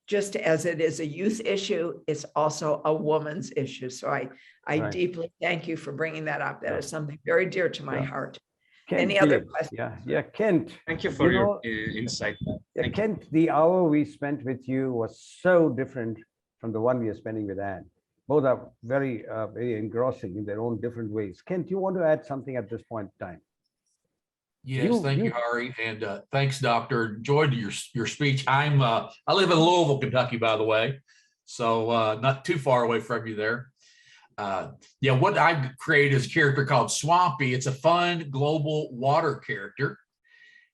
just as it is a youth issue, it's also a woman's issue. So I Right. deeply thank you for bringing that up. That is something very dear to my heart. Kent, Any other please. questions? Yeah, Kent. Thank you for You your know, insight. Yeah, Thank you. Kent, the hour we spent with you was so different from the one we are spending with Anne. Both are very, very engrossing in their own different ways. Kent, you want to add something at this point in time? Yes, thank you, Hari, and thanks, Doctor. Enjoyed your speech. I live in Louisville, Kentucky, by the way, so not too far away from you there. Yeah, what I created is a character called Swampy. It's a fun global water character,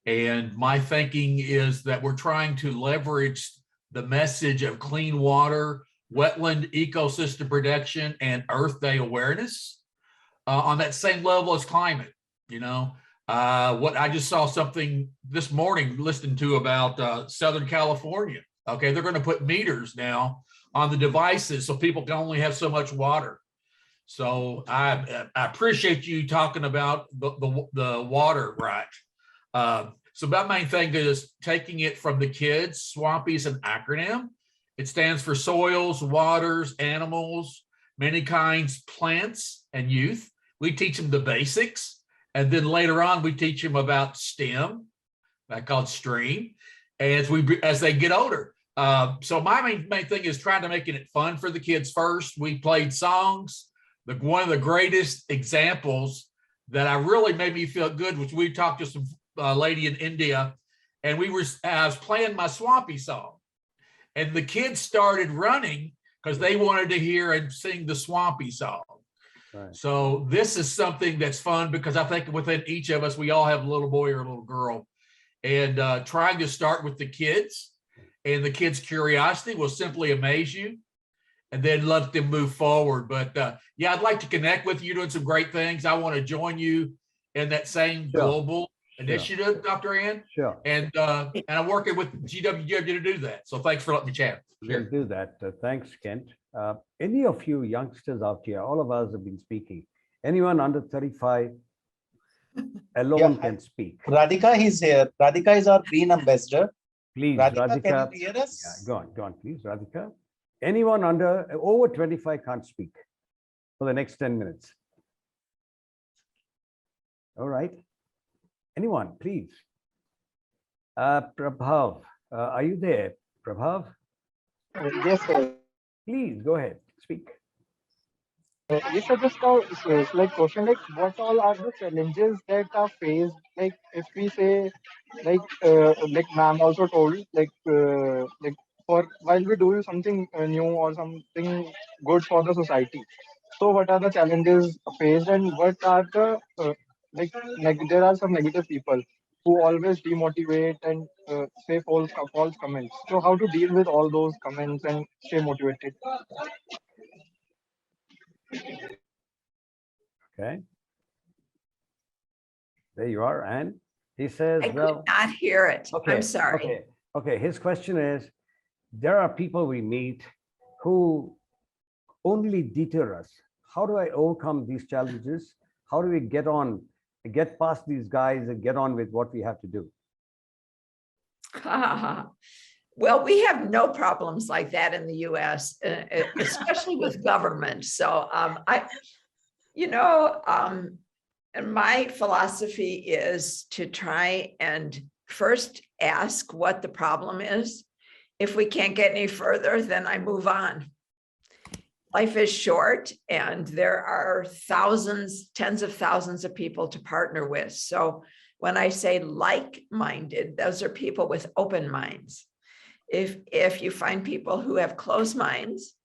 and my thinking is that we're trying to leverage the message of clean water, wetland ecosystem protection, and Earth Day awareness on that same level as climate. What I just saw something this morning listening to about Southern California. Okay, they're going to put meters now on the devices so people can only have so much water. So I appreciate you talking about the water right. So my main thing is taking it from the kids. Swampy is an acronym. It stands for soils, waters, animals, many kinds, plants, and youth. We teach them the basics. And then later on, we teach them about STEM, I call it stream, as they get older. So my main thing is trying to make it fun for the kids first. We played songs. One of the greatest examples that I really made me feel good was we talked to some lady in India, and I was playing my Swampy song, and the kids started running because they wanted to hear and sing the Swampy song. Right. So this is something that's fun because I think within each of us, we all have a little boy or a little girl, and trying to start with the kids, and the kids' curiosity will simply amaze you, and then let them move forward. But yeah, I'd like to connect with you. You're doing some great things. I want to join you in that same global initiative, Dr. Ann. Sure. And I'm working with GWW to do that. So thanks for letting me chat. We'll do that. Thanks, Kent. Any of you youngsters out here, all of us have been speaking. Anyone under 35 alone can speak. Radhika is here. Radhika is our green ambassador. Please, Radhika, can you hear us? Yeah, go on, please, Radhika. Anyone over 25 can't speak for the next 10 minutes. All right. Anyone, please. Prabhav, are you there, Prabhav? Yes, sir. Please go ahead, speak. Yes, sir. Just a question, what all are the challenges that are faced? Like, if we say, like ma'am also told, for while we do something new or something good for the society. So, what are the challenges faced, and what are the there are some negative people who always demotivate and say false comments. So, how to deal with all those comments and stay motivated? Okay. There you are, and he says, I could not hear it. Okay, I'm sorry. Okay. His question is, there are people we meet who only deter us. How do I overcome these challenges? How do we get past these guys and get on with what we have to do? Well, we have no problems like that in the US, especially with government. So and my philosophy is to try and first ask what the problem is. If we can't get any further, then I move on. life is short and there are thousands, tens of thousands of people to partner with. So when I say like-minded, those are people with open minds. If you find people who have closed minds,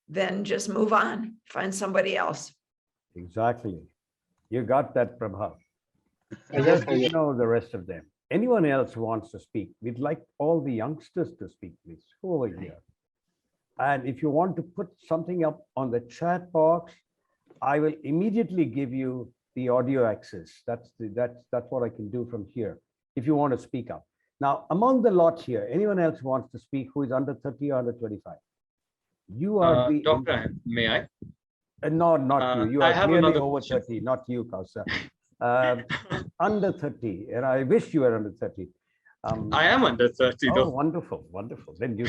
then just move on, find somebody else. Exactly. You got that, Prabha. Yes, sir, You yes. know the rest of them. Anyone else who wants to speak? We'd like all the youngsters to speak, please. Go over here. And if you want to put something up on the chat box, I will immediately give you the audio access. That's what I can do from here. If you want to speak up. Now, among the lot here, anyone else who wants to speak who is under 30 or under 25? You are the Doctor, may I? No, not you. You I are have clearly another over question. 30, not you, Kausa. Under 30, and I wish you were under 30. I am under 30 Oh, though. wonderful, wonderful. Then you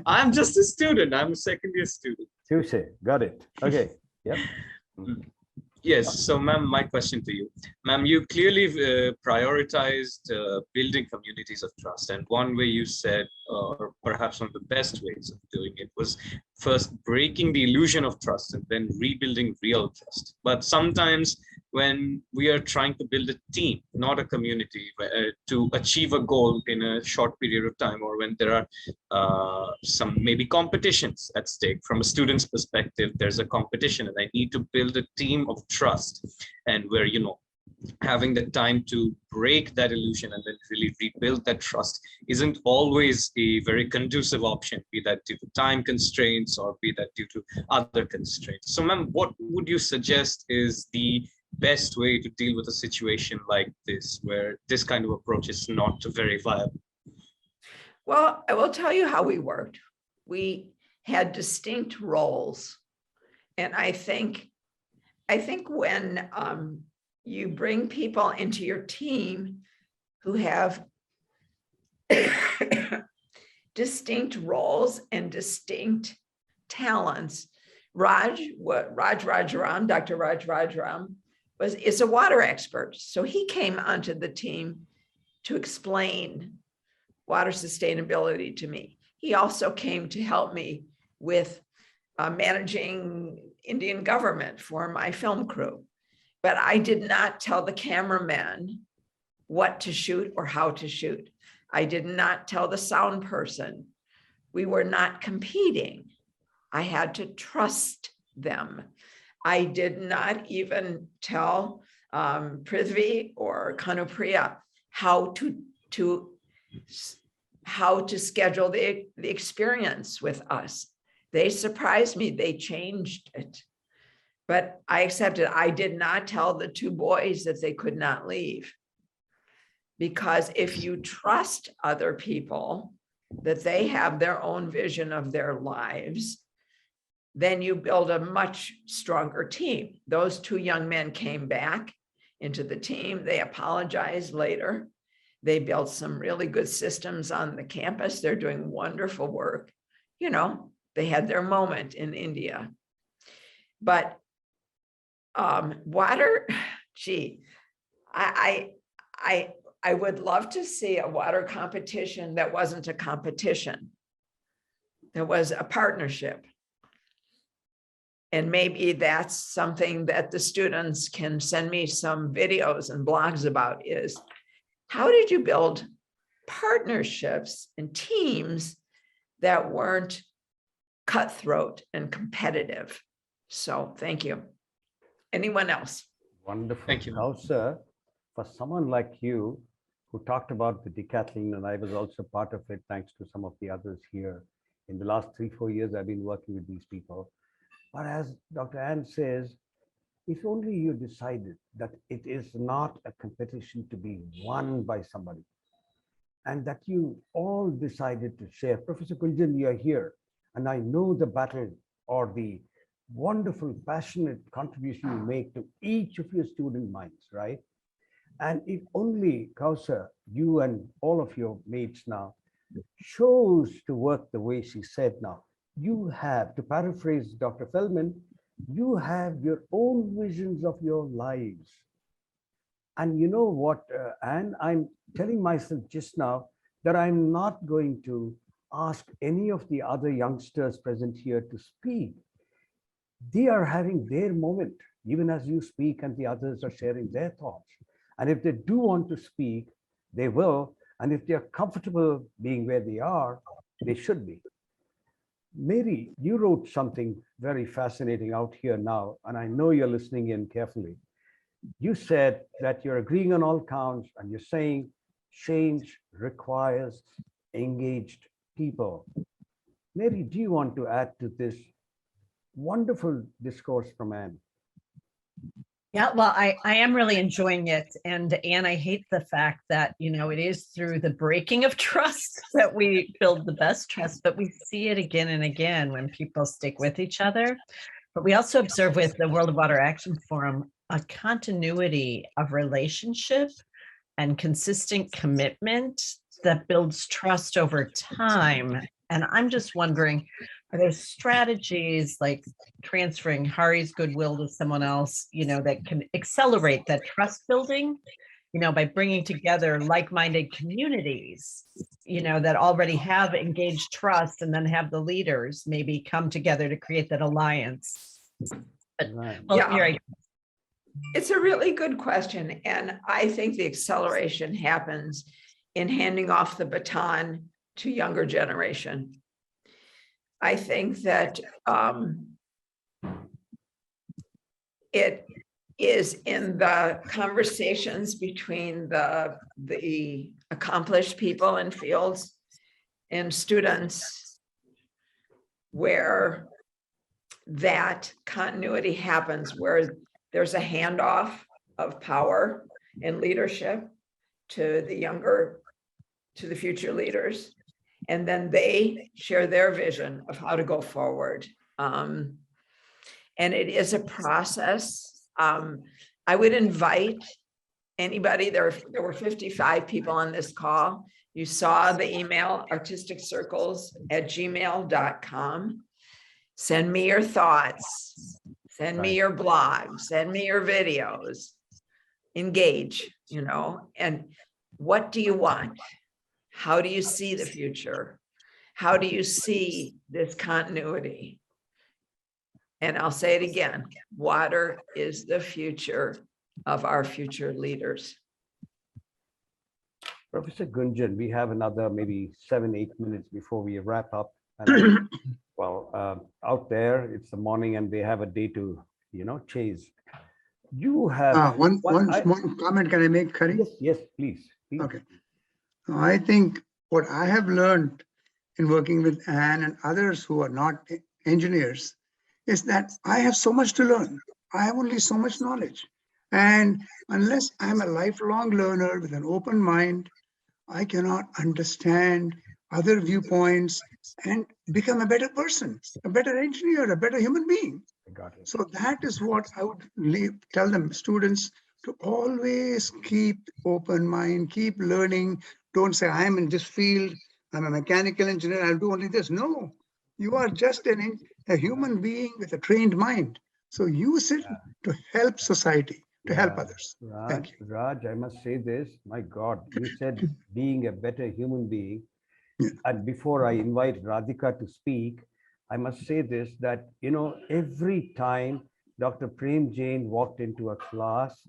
I'm just a student. I'm a second year student. Tuesday, got it. Okay, yep. Yes, so ma'am, my question to you. Ma'am, you clearly prioritized building communities of trust. And one way you said, or perhaps one of the best ways of doing it was first breaking the illusion of trust and then rebuilding real trust. But sometimes when we are trying to build a team, not a community, to achieve a goal in a short period of time, or when there are some maybe competitions at stake from a student's perspective, there's a competition and I need to build a team of trust, and where, you know, having the time to break that illusion and then really rebuild that trust isn't always a very conducive option, be that due to time constraints or be that due to other constraints. So ma'am, what would you suggest is the best way to deal with a situation like this, where this kind of approach is not very viable? Well, I will tell you how we worked. We had distinct roles. And I think when you bring people into your team who have distinct roles and distinct talents, Dr. Raj Rajaram is a water expert. So he came onto the team to explain water sustainability to me. He also came to help me with managing Indian government for my film crew. But I did not tell the cameraman what to shoot or how to shoot. I did not tell the sound person. We were not competing. I had to trust them. I did not even tell Prithvi or Kanupriya how to schedule the experience with us. They surprised me, they changed it. But I accepted. I did not tell the two boys that they could not leave. Because if you trust other people, that they have their own vision of their lives, then you build a much stronger team. Those two young men came back into the team. They apologized later. They built some really good systems on the campus. They're doing wonderful work. You know, they had their moment in India. But water, gee, I would love to see a water competition that wasn't a competition. That was a partnership. And maybe that's something that the students can send me some videos and blogs about, is how did you build partnerships and teams that weren't cutthroat and competitive? So thank you. Anyone else? Wonderful. Thank you. Now, sir, for someone like you who talked about the Decathlon, and I was also part of it, thanks to some of the others here. In the last 3-4 years, I've been working with these people. But as Dr. Ann says, if only you decided that it is not a competition to be won by somebody, and that you all decided to share. Professor Kunjan, you are here, and I know the battle or the wonderful, passionate contribution you make to each of your student minds, right? And if only, Kausa, you and all of your mates now chose to work the way she said now, you have, to paraphrase Dr. Feldman, you have your own visions of your lives. And you know what, Anne, I'm telling myself just now that I'm not going to ask any of the other youngsters present here to speak. They are having their moment, even as you speak, and the others are sharing their thoughts. And if they do want to speak, they will. And if they are comfortable being where they are, they should be. Mary, you wrote something very fascinating out here now, and I know you're listening in carefully. You said that you're agreeing on all counts, and you're saying change requires engaged people. Mary, do you want to add to this wonderful discourse from Anne? Yeah, well, I am really enjoying it. And I hate the fact that, it is through the breaking of trust that we build the best trust, but we see it again and again when people stick with each other. But we also observe with the World of Water Action Forum a continuity of relationship and consistent commitment that builds trust over time. And I'm just wondering, are there strategies like transferring Hari's goodwill to someone else, that can accelerate that trust building, by bringing together like-minded communities, that already have engaged trust, and then have the leaders maybe come together to create that alliance? Right. Well, Yeah. here I go. It's a really good question. And I think the acceleration happens in handing off the baton to younger generation. I think that it is in the conversations between the accomplished people in fields and students where that continuity happens, where there's a handoff of power and leadership to the future leaders. And then they share their vision of how to go forward. And it is a process. I would invite anybody, there were 55 people on this call. You saw the email, artisticcircles@gmail.com. Send me your thoughts, send me your blog, send me your videos, engage, and what do you want? How do you see the future? How do you see this continuity? And I'll say it again, water is the future of our future leaders. Professor Gunjan, we have another maybe 7-8 minutes before we wrap up. And out there, it's the morning and they have a day to, chase. You have one comment can I make, Hari? Yes, please. Okay. I think what I have learned in working with Anne and others who are not engineers is that I have so much to learn. I have only so much knowledge. And unless I'm a lifelong learner with an open mind, I cannot understand other viewpoints and become a better person, a better engineer, a better human being. So that is what I would tell them, students, to always keep open mind, keep learning. Don't say, I'm in this field, I'm a mechanical engineer, I'll do only this. No, you are just a human being with a trained mind. So use it to help society, to help others. Thank you. Raj, I must say this, my God, you said being a better human being. And before I invite Radhika to speak, I must say this, that, every time Dr. Prem Jain walked into a class,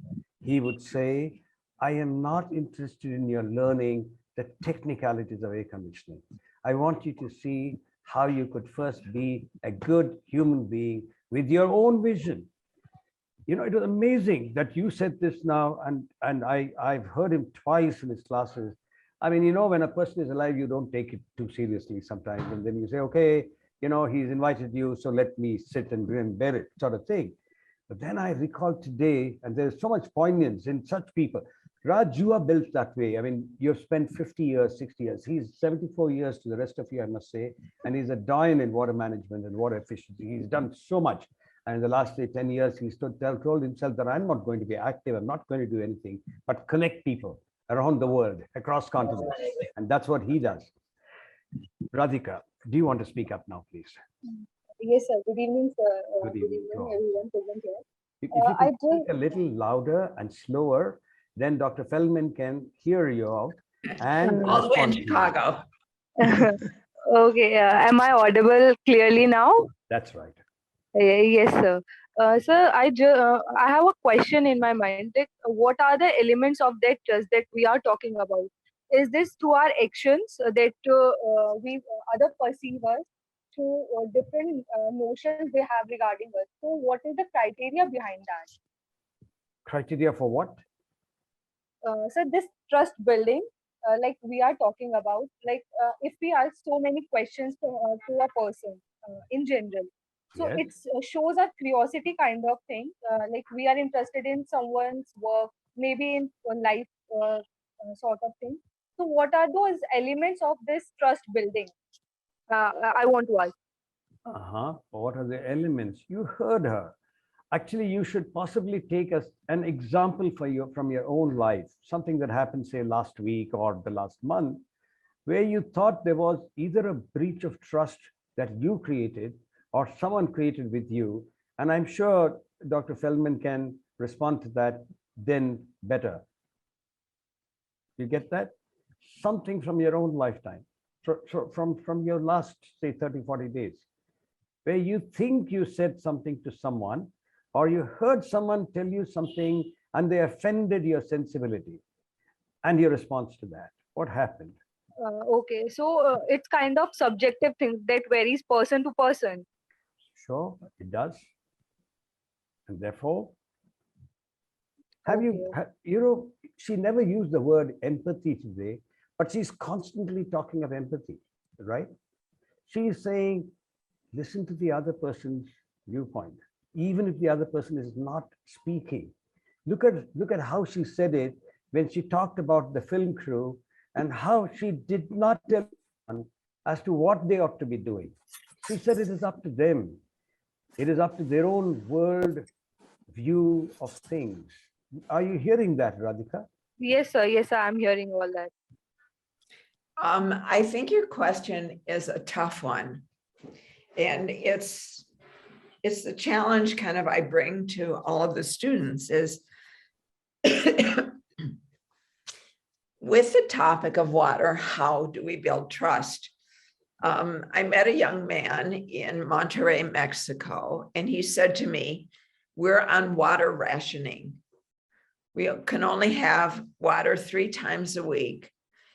he would say, I am not interested in your learning the technicalities of air conditioning. I want you to see how you could first be a good human being with your own vision. It was amazing that you said this now, and I've heard him twice in his classes. I mean, when a person is alive, you don't take it too seriously sometimes. And then you say, okay, he's invited you, so let me sit and bear it, sort of thing. But then I recall today, and there's so much poignance in such people. Raj, you are built that way. I mean, you've spent 50 years, 60 years. He's 74 years to the rest of you, I must say. And he's a doyen in water management and water efficiency. He's done so much. And in the last 10 years, he told himself that I'm not going to be active. I'm not going to do anything, but connect people around the world, across continents. And that's what he does. Radhika, do you want to speak up now, please? Yes, sir. Good evening, sir. Good evening, everyone present here. If you can speak a little louder and slower, then Dr. Feldman can hear you out. And all the way in Chicago. Okay, am I audible clearly now? That's right. Yes, sir. Sir, I have a question in my mind. Like, what are the elements of that trust that we are talking about? Is this through our actions that we other perceive us through different notions they have regarding us? So, what is the criteria behind that? Criteria for what? So, this trust building, like we are talking about, like if we ask so many questions to a person in general, so Yes. it shows a curiosity kind of thing. Like we are interested in someone's work, maybe in life sort of thing. So, what are those elements of this trust building? I want to ask. What are the elements? You heard her. Actually, you should possibly take an example from your own life, something that happened, say, last week or the last month, where you thought there was either a breach of trust that you created or someone created with you. And I'm sure Dr. Feldman can respond to that then better. You get that? Something from your own lifetime, from your last, say, 30, 40 days, where you think you said something to someone, or you heard someone tell you something and they offended your sensibility, and your response to that. What happened? Okay, so it's kind of subjective thing that varies person to person. Sure, it does. And therefore, she never used the word empathy today, but she's constantly talking of empathy, right? She's saying, listen to the other person's viewpoint, even if the other person is not speaking. Look at how she said it when she talked about the film crew and how she did not tell anyone as to what they ought to be doing. She said it is up to them. It is up to their own world view of things. Are you hearing that, Radhika? Yes, sir. Yes, sir. I'm hearing all that. I think your question is a tough one. And it's the challenge kind of I bring to all of the students is with the topic of water, how do we build trust? I met a young man in Monterrey, Mexico, and he said to me, we're on water rationing. We can only have water 3 times a week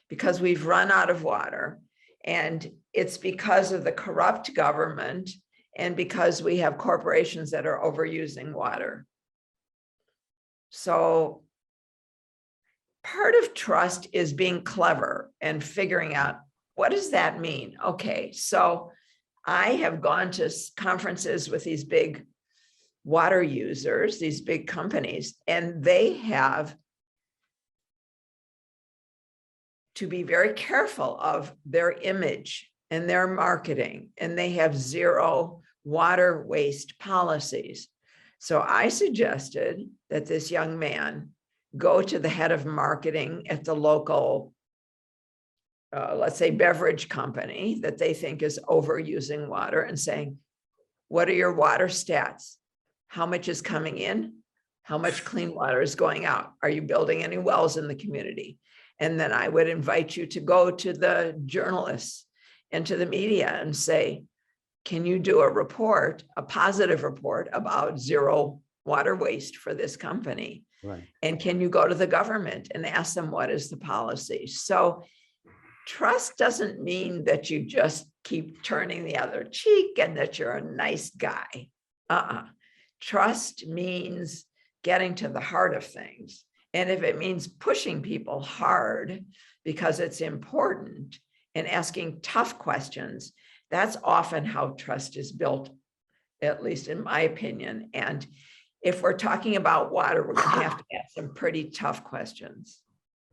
because we've run out of water. And it's because of the corrupt government and because we have corporations that are overusing water. So part of trust is being clever and figuring out, what does that mean? Okay, so I have gone to conferences with these big water users, these big companies, and they have to be very careful of their image and their marketing, and they have zero water waste policies. So I suggested that this young man go to the head of marketing at the local, let's say, beverage company that they think is overusing water and saying, what are your water stats? How much is coming in? How much clean water is going out? Are you building any wells in the community? And then I would invite you to go to the journalists and to the media and say, can you do a report, a positive report about zero water waste for this company? Right. And can you go to the government and ask them what is the policy? So trust doesn't mean that you just keep turning the other cheek and that you're a nice guy. Trust means getting to the heart of things. And if it means pushing people hard because it's important and asking tough questions, that's often how trust is built, at least in my opinion. And if we're talking about water, we're going to have some pretty tough questions.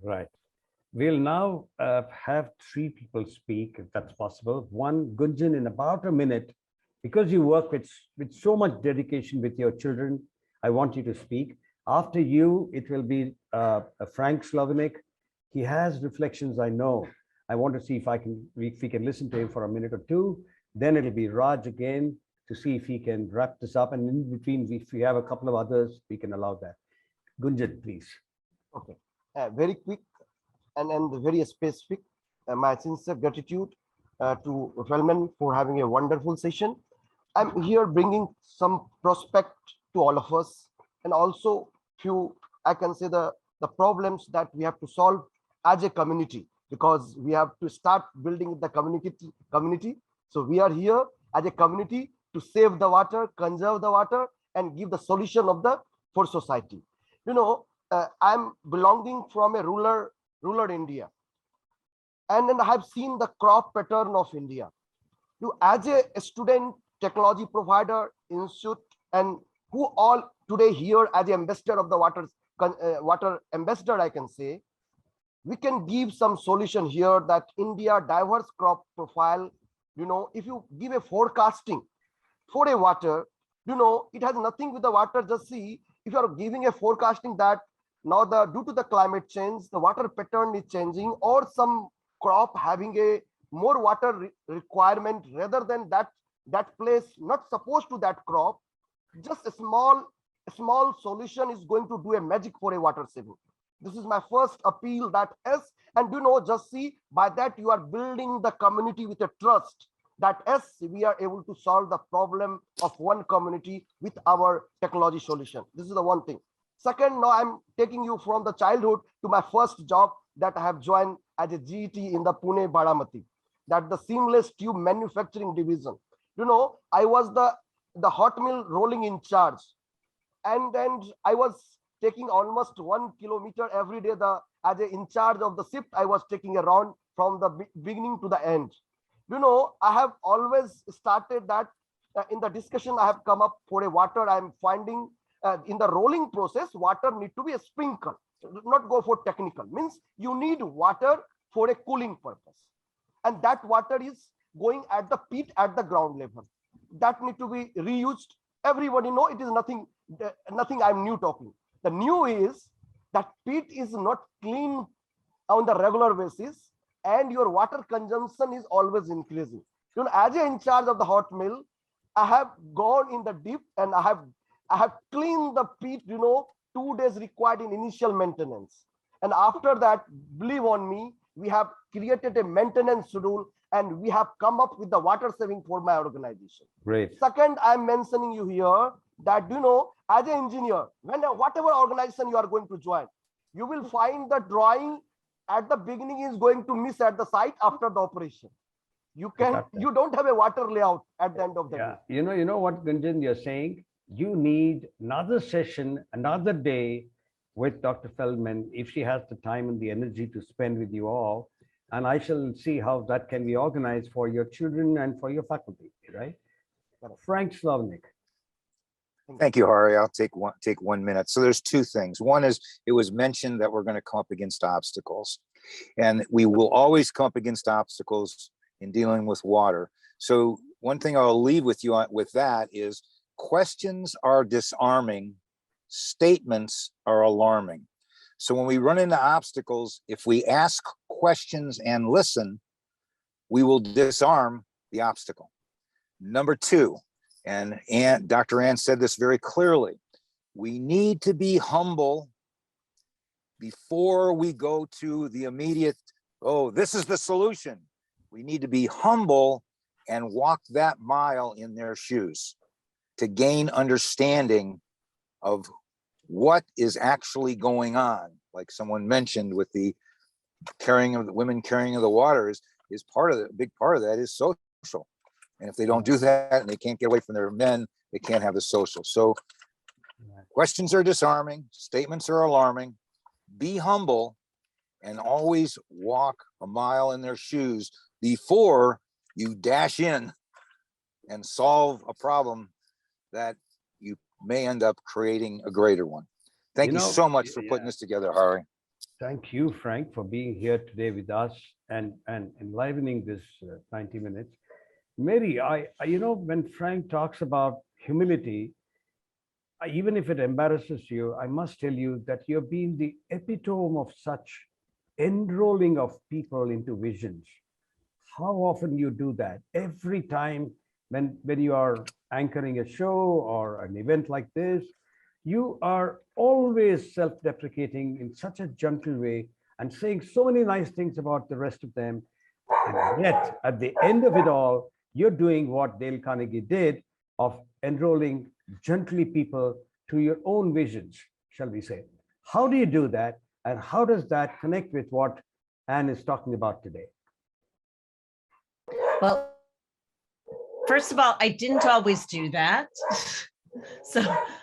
Right. We'll now have 3 people speak, if that's possible. One, Gunjan, in about a minute, because you work with so much dedication with your children, I want you to speak. After you, it will be Frank Slovanik. He has reflections, I know. I want to see if we can listen to him for a minute or 2. Then it'll be Raj again to see if he can wrap this up. And in between, if we have a couple of others, we can allow that. Gunjan, please. Okay, very quick and very specific. My sincere gratitude to Feldman for having a wonderful session. I'm here bringing some prospect to all of us, and also few, I can say, the problems that we have to solve as a community, because we have to start building the community. So we are here as a community to save the water, conserve the water, and give the solution of the for society. I'm belonging from a rural India, and then I have seen the crop pattern of India. As a student, technology provider, institute, and who all today here as the ambassador of the water ambassador, I can say, we can give some solution here that India diverse crop profile. If you give a forecasting for a water, it has nothing with the water. Just see, if you are giving a forecasting that now due to the climate change, the water pattern is changing, or some crop having a more water requirement rather than that place not supposed to that crop, just a small solution is going to do a magic for a water saving. This is my first appeal that is, and just see, by that you are building the community with a trust that yes, we are able to solve the problem of one community with our technology solution. This is the one thing. Second, now I'm taking you from the childhood to my first job that I have joined as a GET in the Pune Baramati, that the seamless tube manufacturing division. I was the hot mill rolling in charge, and then I was taking almost 1 kilometer every day. As a in charge of the shift, I was taking around from the beginning to the end. I have always started that in the discussion I have come up for a water. I'm finding in the rolling process, water need to be a sprinkle, not go for technical. Means you need water for a cooling purpose, and that water is going at the pit at the ground level. That need to be reused. Everybody know it is nothing I'm new talking. The new is that pit is not clean on the regular basis, and your water consumption is always increasing. As a in charge of the hot mill, I have gone in the deep, and I have cleaned the pit. 2 days required in initial maintenance, and after that, believe on me, we have created a maintenance schedule, and we have come up with the water saving for my organization. Great. Second, I'm mentioning you here that as an engineer, whatever organization you are going to join, you will find the drawing at the beginning is going to miss at the site after the operation. You don't have a water layout at the end of the day. You know what, Gunjan, you're saying? You need another session, another day with Dr. Feldman, if she has the time and the energy to spend with you all. And I shall see how that can be organized for your children and for your faculty, right? Frank Slavnik. Thank you, Hari. I'll take 1 minute. So there's two things. One is, it was mentioned that we're going to come up against obstacles, and we will always come up against obstacles in dealing with water. So one thing I'll leave with you with that is, questions are disarming, statements are alarming. So when we run into obstacles, if we ask questions and listen, we will disarm the obstacle. Number two, and Dr. Ann said this very clearly, we need to be humble before we go to the immediate, oh, this is the solution. We need to be humble and walk that mile in their shoes to gain understanding of what is actually going on. Like someone mentioned with the women carrying of the water is part of the big part of that is social. And if they don't do that and they can't get away from their men, they can't have the social. So questions are disarming, statements are alarming. Be humble and always walk a mile in their shoes before you dash in and solve a problem that you may end up creating a greater one. Thank you so much for putting this together, Hari. Thank you, Frank, for being here today with us and enlivening this 90 minutes. Mary, when Frank talks about humility, even if it embarrasses you, I must tell you that you've been the epitome of such enrolling of people into visions. How often you do that? Every time when you are anchoring a show or an event like this, you are always self-deprecating in such a gentle way and saying so many nice things about the rest of them. And yet, at the end of it all, you're doing what Dale Carnegie did of enrolling gently people to your own visions, shall we say. How do you do that? And how does that connect with what Anne is talking about today? Well, first of all, I didn't always do that. So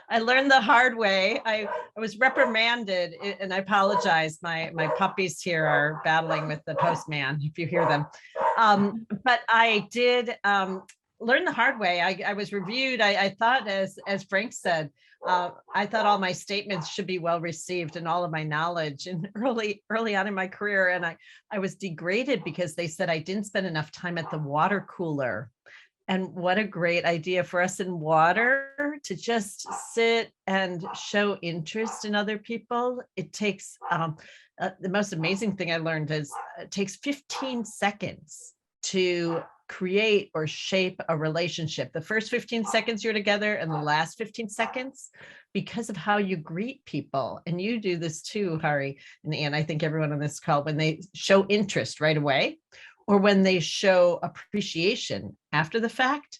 I learned the hard way. I was reprimanded, and I apologize. My puppies here are battling with the postman, if you hear them. But I did learn the hard way. I was reviewed. I thought, as Frank said, I thought all my statements should be well received and all of my knowledge. And early on in my career, and I was degraded because they said I didn't spend enough time at the water cooler. And what a great idea for us in water to just sit and show interest in other people. It takes, the most amazing thing I learned is it takes 15 seconds to create or shape a relationship. The first 15 seconds you're together and the last 15 seconds, because of how you greet people. And you do this too, Hari and Anne, I think everyone on this call, when they show interest right away, or when they show appreciation after the fact.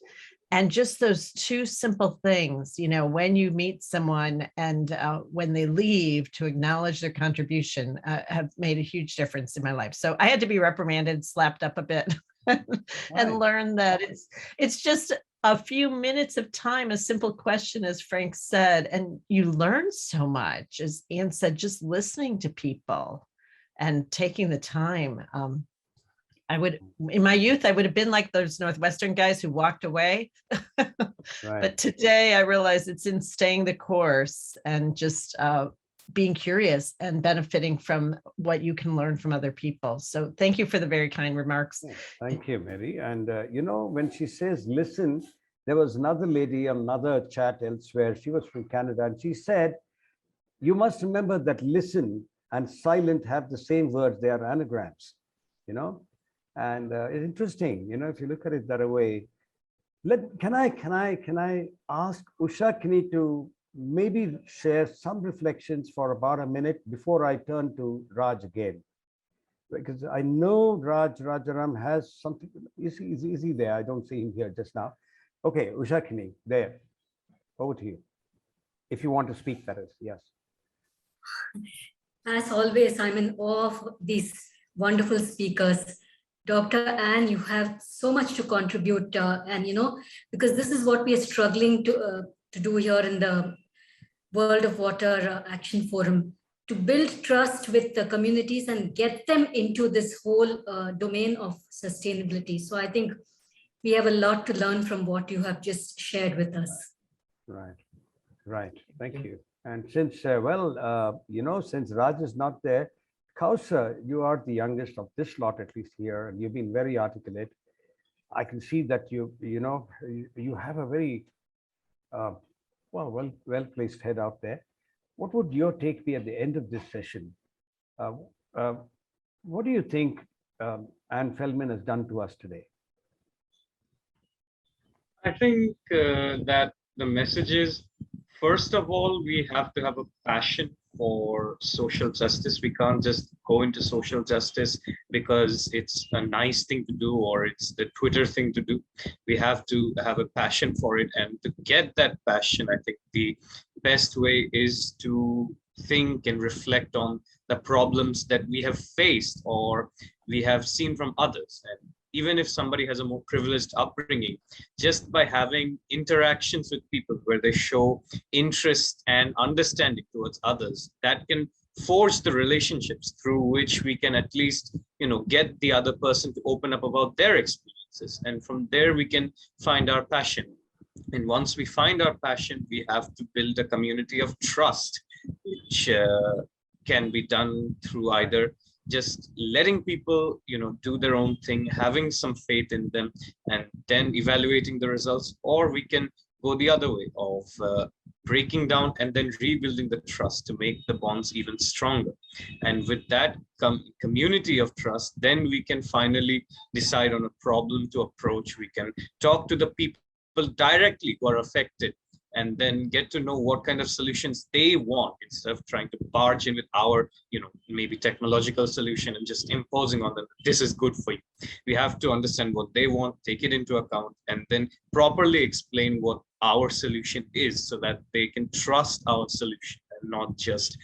And just those two simple things, you know, when you meet someone and when they leave, to acknowledge their contribution have made a huge difference in my life. So I had to be reprimanded, slapped up a bit and learn that it's just a few minutes of time, a simple question, as Frank said, and you learn so much, as Anne said, just listening to people and taking the time. In my youth, I would have been like those Northwestern guys who walked away. But today I realize it's in staying the course and just being curious and benefiting from what you can learn from other people. So thank you for the very kind remarks. Thank you, Mary. And you know, when she says listen, there was another lady, another chat elsewhere. She was from Canada, and she said, you must remember that listen and silent have the same words. They are anagrams, you know. And it's interesting, you know, if you look at it that way. Can I ask Usha Kini to maybe share some reflections for about a minute before I turn to Raj again? Because I know Rajaram has something. Is he there? I don't see him here just now. Okay, Usha Kini, there. Over to you. If you want to speak, that is, yes. As always, I'm in awe of these wonderful speakers. Dr. Anne, you have so much to contribute, and you know, because this is what we are struggling to do here in the World of Water Action Forum, to build trust with the communities and get them into this whole domain of sustainability. So I think we have a lot to learn from what you have just shared with us. Right. Thank you. And since, you know, since Raj is not there, Kausar, you are the youngest of this lot, at least here, and you've been very articulate. I can see that you have a very well-placed head out there. What would your take be at the end of this session? What do you think Anne Feldman has done to us today? I think that the message is, first of all, we have to have a passion for social justice. We can't just go into social justice because it's a nice thing to do or it's the Twitter thing to do. We have to have a passion for it. And to get that passion, I think the best way is to think and reflect on the problems that we have faced or we have seen from others. And even if somebody has a more privileged upbringing, just by having interactions with people where they show interest and understanding towards others, that can forge the relationships through which we can at least, you know, get the other person to open up about their experiences. And from there, we can find our passion. And once we find our passion, we have to build a community of trust, which can be done through either just letting people, you know, do their own thing, having some faith in them, and then evaluating the results, or we can go the other way of breaking down and then rebuilding the trust to make the bonds even stronger. And with that community of trust, then we can finally decide on a problem to approach. We can talk to the people directly who are affected and then get to know what kind of solutions they want instead of trying to barge in with our, maybe technological solution and just imposing on them, this is good for you. We have to understand what they want, take it into account, and then properly explain what our solution is so that they can trust our solution and not just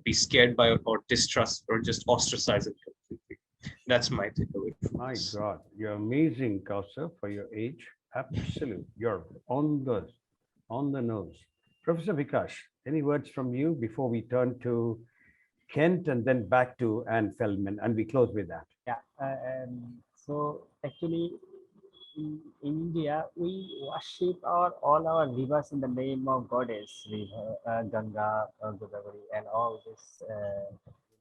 be scared by it or distrust or just ostracize it completely. That's my takeaway. My God, you're amazing, Kausar, for your age. Absolute. You're on the nose. Professor Bikas, any words from you before we turn to Kent and then back to Anne Feldman, and we close with that? Yeah. So actually, in India, we worship all our rivers in the name of goddess, river, Ganga, Godavari, and all this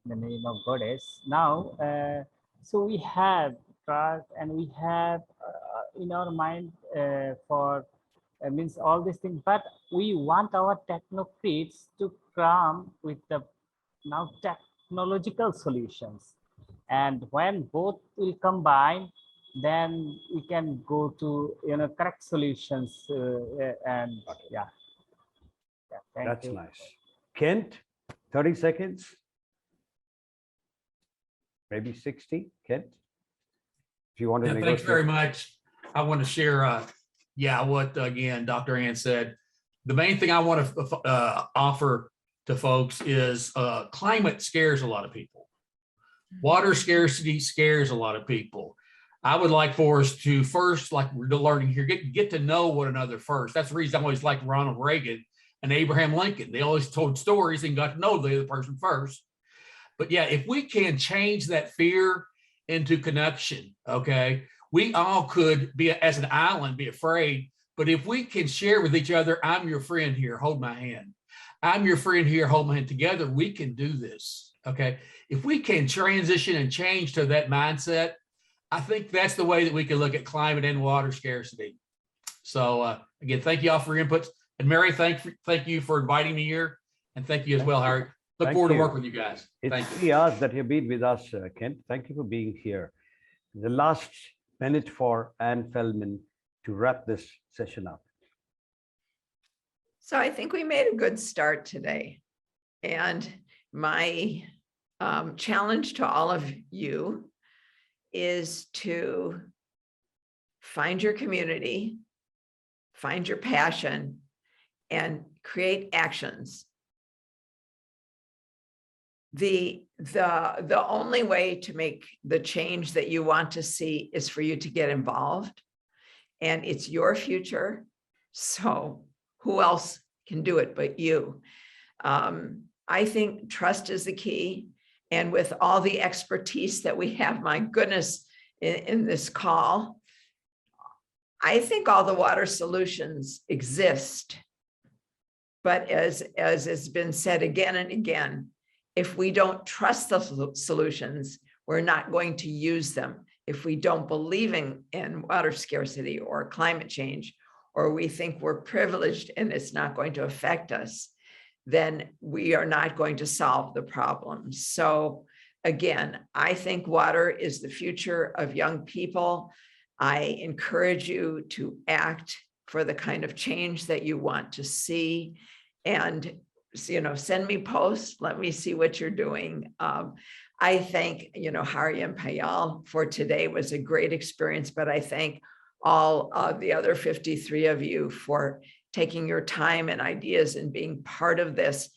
in the name of goddess. Now, so we have trust, and we have in our mind for means all these things, but we want our technocrats to come with the now technological solutions, and when both will combine, then we can go to correct solutions and yeah. That's nice. Kent, 30 seconds, maybe 60. Kent, if you want to negotiate. Thanks very much. I want to share what again Dr. Ann said. The main thing I want to offer to folks is climate scares a lot of people. Water scarcity scares a lot of people. I would like for us to first, like we're learning here, get to know one another first. That's the reason I always liked Ronald Reagan and Abraham Lincoln. They always told stories and got to know the other person first. But yeah, if we can change that fear into connection, okay, we all could be, as an island, be afraid. But if we can share with each other, I'm your friend here, hold my hand. I'm your friend here, hold my hand. Together, we can do this, okay? If we can transition and change to that mindset, I think that's the way that we can look at climate and water scarcity. So again, thank you all for your inputs. And Mary, thank you for inviting me here. And thank you as well, Harry. Look forward to working with you guys. It's 3 hours that you've been with us, Kent. Thank you for being here. The last minute for Anne Feldman to wrap this session up. So I think we made a good start today. And my challenge to all of you is to find your community, find your passion, and create actions. The only way to make the change that you want to see is for you to get involved, and it's your future. So who else can do it but you? I think trust is the key. And with all the expertise that we have, my goodness, in this call, I think all the water solutions exist. But as has been said again and again, if we don't trust the solutions, we're not going to use them. If we don't believe in water scarcity or climate change, or we think we're privileged and it's not going to affect us, then we are not going to solve the problem. So again, I think water is the future of young people. I encourage you to act for the kind of change that you want to see, and send me posts, let me see what you're doing. I thank Hari and Payal for today. It was a great experience, but I thank all of the other 53 of you for taking your time and ideas and being part of this.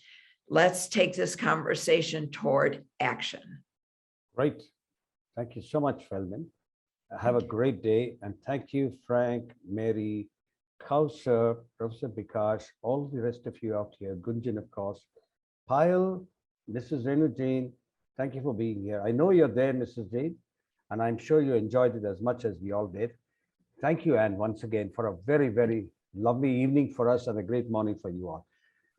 Let's take this conversation toward action. Great. Thank you so much, Feldman. Have a great day. And thank you, Frank, Mary, Kausar, Professor Bikas, all the rest of you out here, Gunjan, of course, Payal, Mrs. Renu Jain, thank you for being here. I know you're there, Mrs. Jain, and I'm sure you enjoyed it as much as we all did. Thank you, Anne, once again, for a very, very lovely evening for us and a great morning for you all.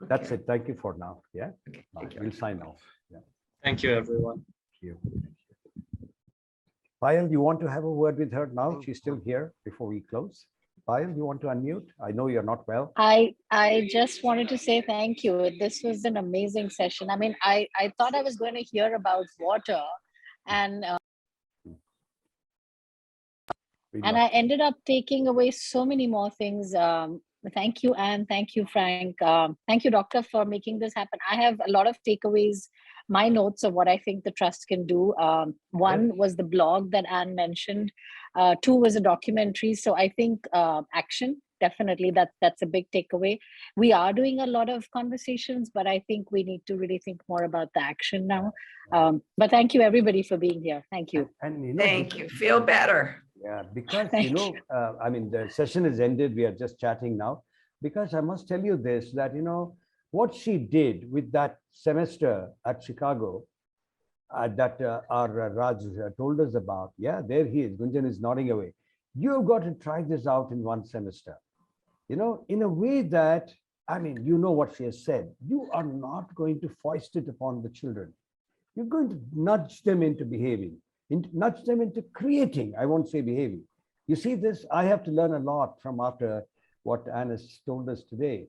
Okay. That's it. Thank you for now. Yeah. Okay. We'll sign off. Yeah. Thank you, everyone. Thank you. Payal, you want to have a word with her now? She's still here before we close. Payal, you want to unmute? I know you're not well. I just wanted to say thank you. This was an amazing session. I mean, I thought I was going to hear about water, and I ended up taking away so many more things, Thank you, Anne. Thank you, Frank. Thank you, Doctor, for making this happen. I have a lot of takeaways, my notes of what I think the trust can do. One was the blog that Anne mentioned. Two was a documentary. So I think action, definitely, that's a big takeaway. We are doing a lot of conversations, but I think we need to really think more about the action now. But thank you, everybody, for being here. Thank you. And you know, Thank you. Feel better. Yeah, because I mean, the session is ended. We are just chatting now. Because I must tell you this, that what she did with that semester at Chicago, that our Raj told us about. Yeah, there he is. Gunjan is nodding away. You've got to try this out in one semester. In a way that, I mean, you know what she has said. You are not going to foist it upon the children. You're going to nudge them into behaving. Nudge them into creating, I won't say behaving. You see this, I have to learn a lot from after what Anne has told us today.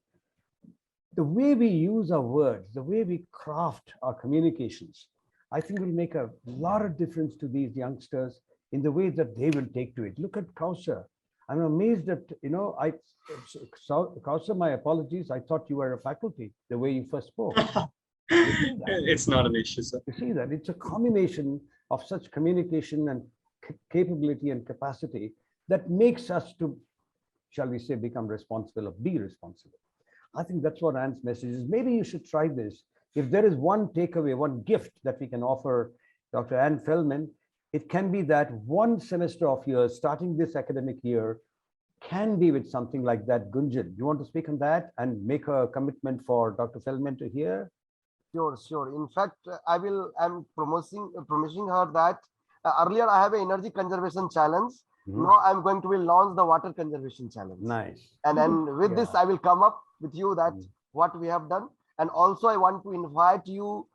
The way we use our words, the way we craft our communications, I think will make a lot of difference to these youngsters in the way that they will take to it. Look at Kausar. I'm amazed that, Kausar, my apologies, I thought you were a faculty, the way you first spoke. It's not an issue, sir. You see that it's a combination of such communication and capability and capacity that makes us to, shall we say, become responsible or be responsible. I think that's what Anne's message is. Maybe you should try this. If there is one takeaway, one gift that we can offer Dr. Anne Feldman, it can be that one semester of yours, starting this academic year, can be with something like that. Gunjan, you want to speak on that and make a commitment for Dr. Feldman to hear? Sure. In fact, I'm promising her that earlier I have an energy conservation challenge. Now I'm going to launch the water conservation challenge. Nice. And with this, I will come up with you that what we have done. And also I want to invite you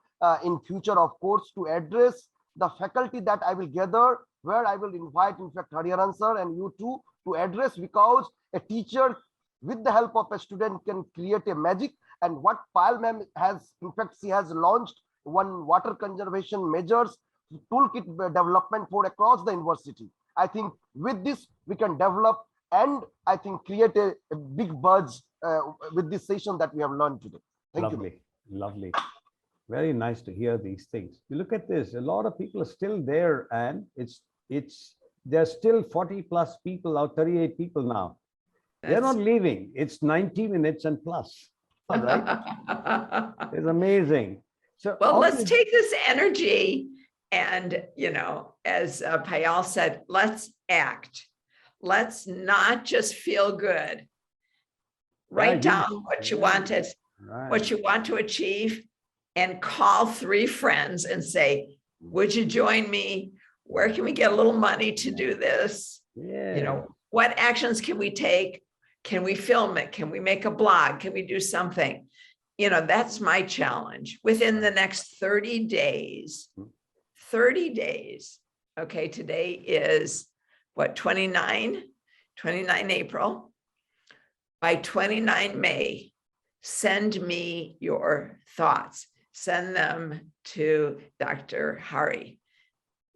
in future, of course, to address the faculty that I will gather, where I will invite, in fact, Hariharan sir and you too, to address, because a teacher with the help of a student can create a magic. And what Payal ma'am has, in fact, she has launched one water conservation measures toolkit development for across the university. I think with this, we can develop and I think create a big buzz with this session that we have learned today. Thank you. Lovely. Very nice to hear these things. You look at this, a lot of people are still there, and there's still 40 plus people out, 38 people now. They're not leaving. It's 90 minutes and plus. All right. It's amazing. So well, let's take this energy and, as Payal said, let's act. Let's not just feel good. Write down what you wanted, what you want to achieve, and call 3 friends and say, would you join me? Where can we get a little money to do this? Yeah. What actions can we take? Can we film it? Can we make a blog? Can we do something? That's my challenge. Within the next 30 days, okay, today is what, 29 April. By 29 May, send me your thoughts. Send them to Dr. Hari.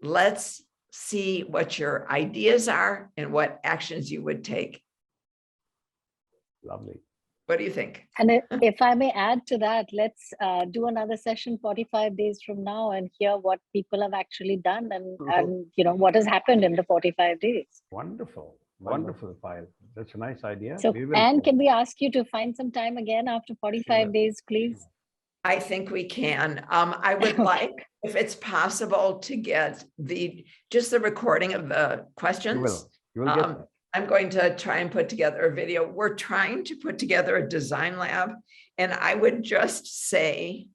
Let's see what your ideas are and what actions you would take. Lovely. What do you think? And if I may add to that, let's do another session 45 days from now and hear what people have actually done and what has happened in the 45 days. Wonderful. Wonderful, Payal. That's a nice idea. So, Anne, can we ask you to find some time again after 45 days, please? I think we can. I would like, if it's possible, to get just the recording of the questions. You will get that. I'm going to try and put together a video. We're trying to put together a design lab. And I would just say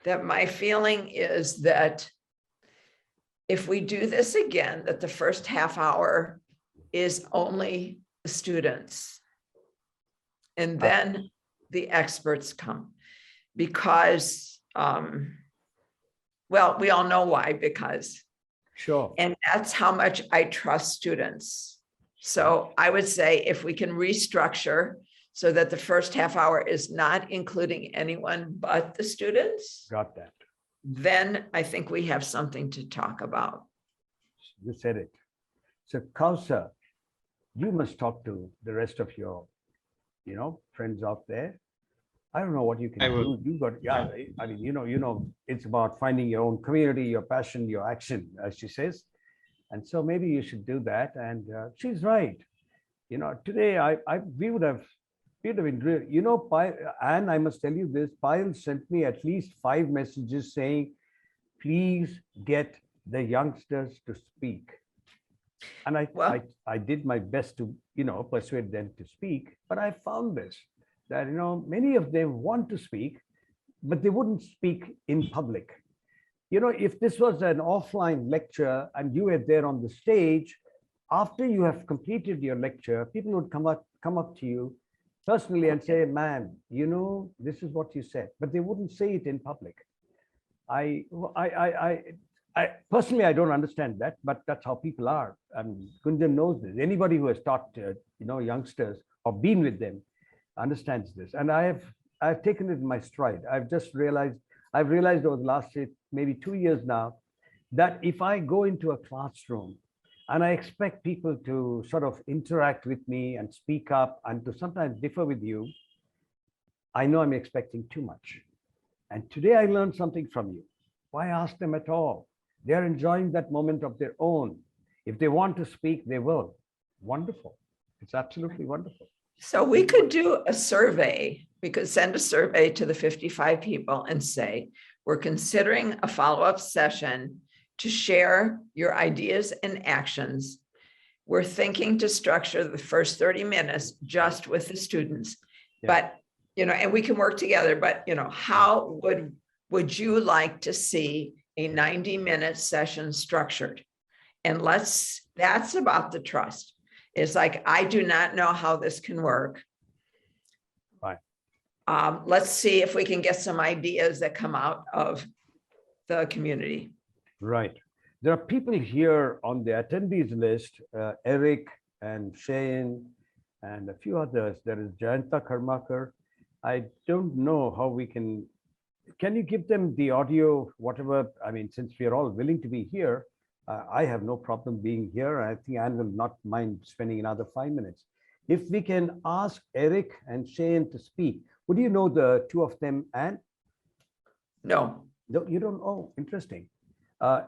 that my feeling is that if we do this again, that the first half hour is only the students. And then the experts come. Because, well, we all know why, because. Sure. And that's how much I trust students. So I would say if we can restructure so that the first half hour is not including anyone but the students. Got that. Then I think we have something to talk about. You said it. So Kausar, you must talk to the rest of your friends out there. I don't know what you can I do. will. You got, yeah, I mean, it's about finding your own community, your passion, your action, as she says. And so maybe you should do that. And she's right. Today we would have been real. And I must tell you this, Payal sent me at least 5 messages saying, please get the youngsters to speak. And I did my best to, persuade them to speak, but I found this, that, many of them want to speak, but they wouldn't speak in public. If this was an offline lecture and you were there on the stage, after you have completed your lecture, people would come up to you personally and say, man, this is what you said, but they wouldn't say it in public. I personally, I don't understand that, but that's how people are. Gunjan knows this. Anybody who has taught, youngsters or been with them understands this. And I've taken it in my stride. I've realized over the last maybe 2 years now, that if I go into a classroom and I expect people to sort of interact with me and speak up and to sometimes differ with you, I know I'm expecting too much. And today I learned something from you. Why ask them at all? They're enjoying that moment of their own. If they want to speak, they will. Wonderful. It's absolutely wonderful. So we could do a survey. We could send a survey to the 55 people and say, we're considering a follow-up session to share your ideas and actions. We're thinking to structure the first 30 minutes just with the students. Yeah. But, and we can work together, but, how would you like to see a 90-minute session structured? And that's about the trust. It's like, I do not know how this can work. Right. Let's see if we can get some ideas that come out of the community. Right. There are people here on the attendees list, Eric and Jain and a few others. There is Jayanta Karmakar. I don't know how we can you give them the audio, whatever? I mean, since we are all willing to be here, I have no problem being here. I think Anne will not mind spending another 5 minutes. If we can ask Eric and Jain to speak. Would you know the two of them, Anne? No. No, you don't? Oh, interesting. Yatin,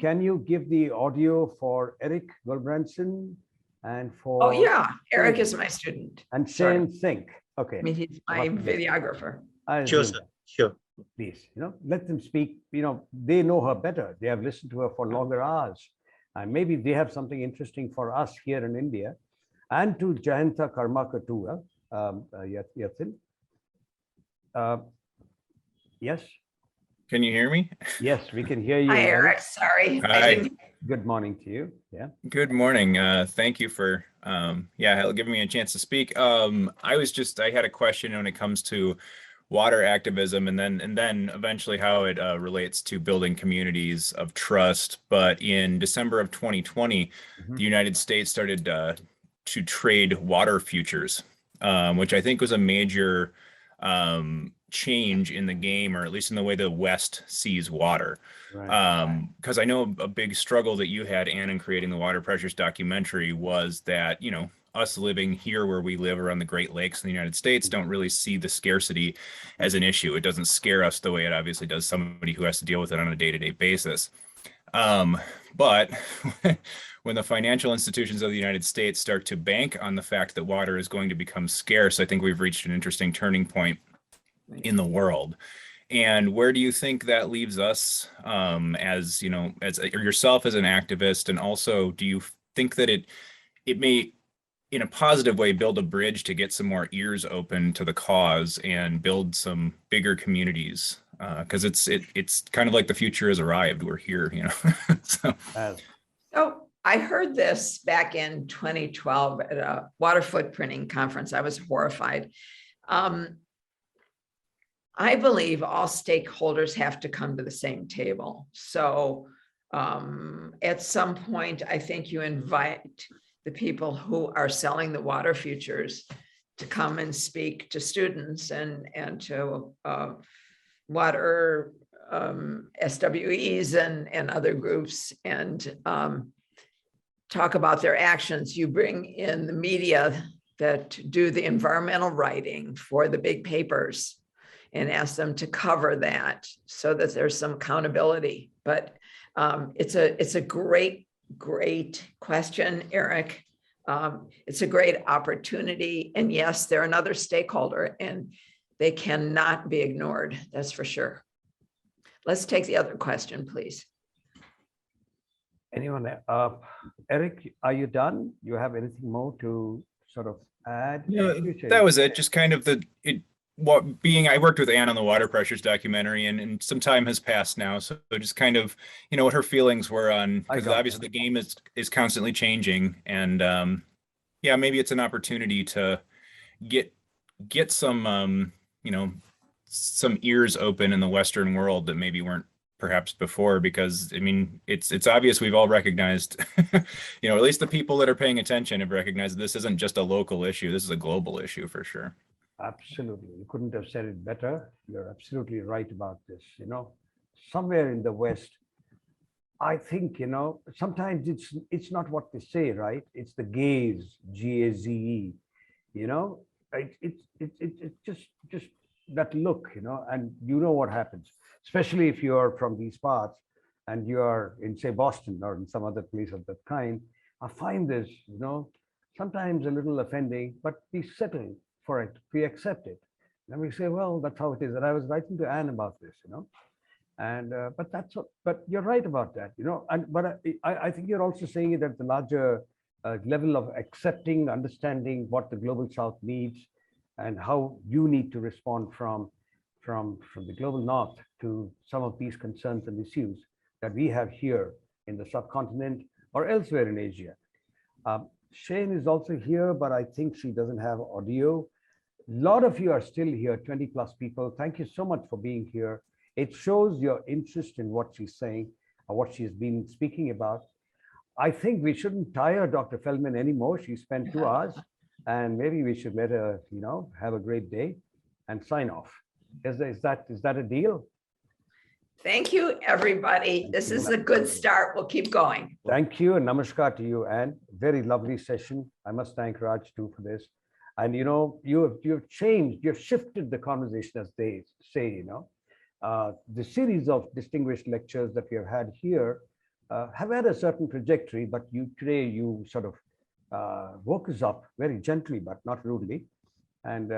can you give the audio for Eric Gulbranson and for... Oh, yeah. Eric is my student. And Jain Singh. Okay. I mean, he's my videographer. Sure, sir. Sure. Please, let them speak. They know her better. They have listened to her for longer hours. And maybe they have something interesting for us here in India. And to Jayanta Karmakar too, Yatin. Yes. Can you hear me? Yes, we can hear you. Hi, Eric. Sorry. Hi. Good morning to you. Yeah. Good morning. Thank you for giving me a chance to speak. I had a question when it comes to water activism and then eventually how it relates to building communities of trust. But in December of 2020, the United States started to trade water futures, which I think was a major change in the game, or at least in the way the West sees water. Because I know a big struggle that you had, Anne, in creating the Water Pressures documentary was that, us living here where we live around the Great Lakes in the United States don't really see the scarcity as an issue. It doesn't scare us the way it obviously does somebody who has to deal with it on a day-to-day basis. But when the financial institutions of the United States start to bank on the fact that water is going to become scarce, I think we've reached an interesting turning point in the world. And where do you think that leaves us as yourself as an activist? And also, do you think that it may, in a positive way, build a bridge to get some more ears open to the cause and build some bigger communities? Because it's kind of like the future has arrived. We're here, So I heard this back in 2012 at a water footprinting conference. I was horrified. I believe all stakeholders have to come to the same table. So at some point, I think you invite the people who are selling the water futures to come and speak to students and to water SWEs and other groups. And talk about their actions. You bring in the media that do the environmental writing for the big papers and ask them to cover that so that there's some accountability. But it's a great question, Eric. It's a great opportunity. And yes, they're another stakeholder and they cannot be ignored, that's for sure. Let's take the other question, please. Anyone? Eric, are you done? You have anything more to sort of add? Yeah, that was it. Just kind of I worked with Anne on the water pressures documentary, and some time has passed now. So just kind of, what her feelings were on, because obviously the game is constantly changing, and yeah, maybe it's an opportunity to get some some ears open in the Western world that maybe weren't perhaps before, because I mean, it's obvious we've all recognized, at least the people that are paying attention have recognized that this isn't just a local issue. This is a global issue for sure. Absolutely. You couldn't have said it better. You're absolutely right about this. Somewhere in the West, I think, sometimes it's not what they say, right? It's the gaze, G-A-Z-E, it's just that look, and what happens, especially if you're from these parts and you are in, say, Boston or in some other place of that kind. I find this, sometimes a little offending, but we settle for it, we accept it. And we say, well, that's how it is. And I was writing to Anne about this, and but you're right about that, but I think you're also saying it at the larger level of accepting, understanding what the global South needs and how you need to respond from the global North to some of these concerns and issues that we have here in the subcontinent or elsewhere in Asia. Shane is also here, but I think she doesn't have audio. A lot of you are still here, 20 plus people. Thank you so much for being here. It shows your interest in what she's saying or what she's been speaking about. I think we shouldn't tire Dr. Feldman anymore. She spent 2 hours, and maybe we should let her, have a great day and sign off. Is that a deal? Thank you, everybody. This is a good start. We'll keep going. Thank you, and namaskar to you, Anne. Very lovely session. I must thank Raj too for this. And you've changed, you've shifted the conversation, as they say. The series of distinguished lectures that we have had here have had a certain trajectory, but today you sort of woke us up very gently, but not rudely. And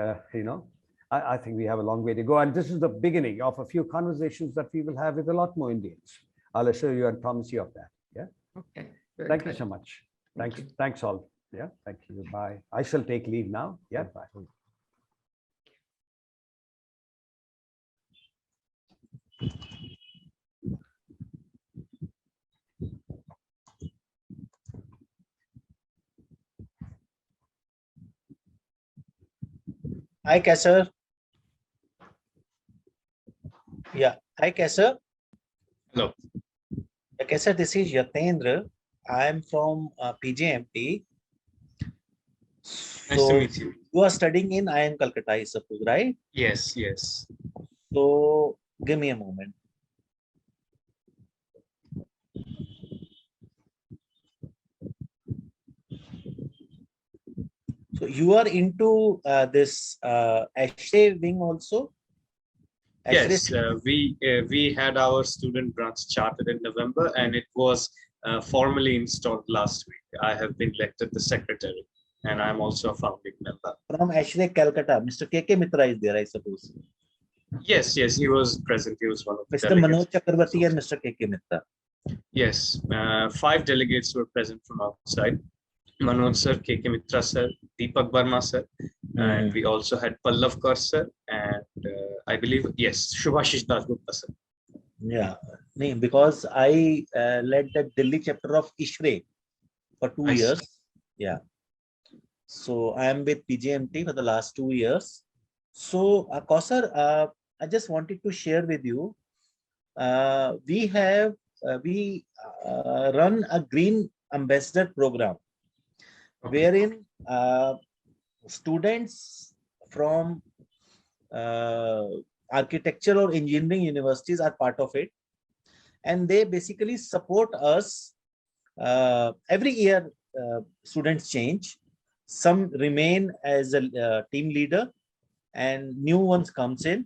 I think we have a long way to go. And this is the beginning of a few conversations that we will have with a lot more Indians. I'll assure you and promise you of that. Yeah. Okay. Thank you so much. Thanks all. Yeah. Thank you. Bye. I shall take leave now. Yeah. Bye. Hi, Kesar. Yeah. Hi, Kesar. Hello. Kesar, this is Yatendra. I am from PJMT. Nice to meet you. You are studying in IIM Kolkata, I suppose, right? Yes, yes. So give me a moment. So you are into this H-Ray wing also? Yes, we had our student branch chartered in November, and it was formally installed last week. I have been elected the secretary, and I'm also a founding member. From H-Ray Calcutta, Mr. K.K. Mitra is there, I suppose. Yes, he was present. He was one of the Mr. delegates. Manoj Chakrabarti and Mr. K.K. Mitra. Yes, 5 delegates were present from outside. Manoj sir, K.K. Mitra sir, Deepak Barma sir, and we also had Pallav Kar sir, and I believe, yes, Shubhashish Dasgupta sir. Yeah, because I led the Delhi chapter of ISHRE for 2 years. Yeah. So I am with PJMT for the last 2 years. So, Kausar, I just wanted to share with you, we run a Green Ambassador program, wherein students from architecture or engineering universities are part of it, and they basically support us Every year, students change. Some remain as a team leader, and new ones comes in,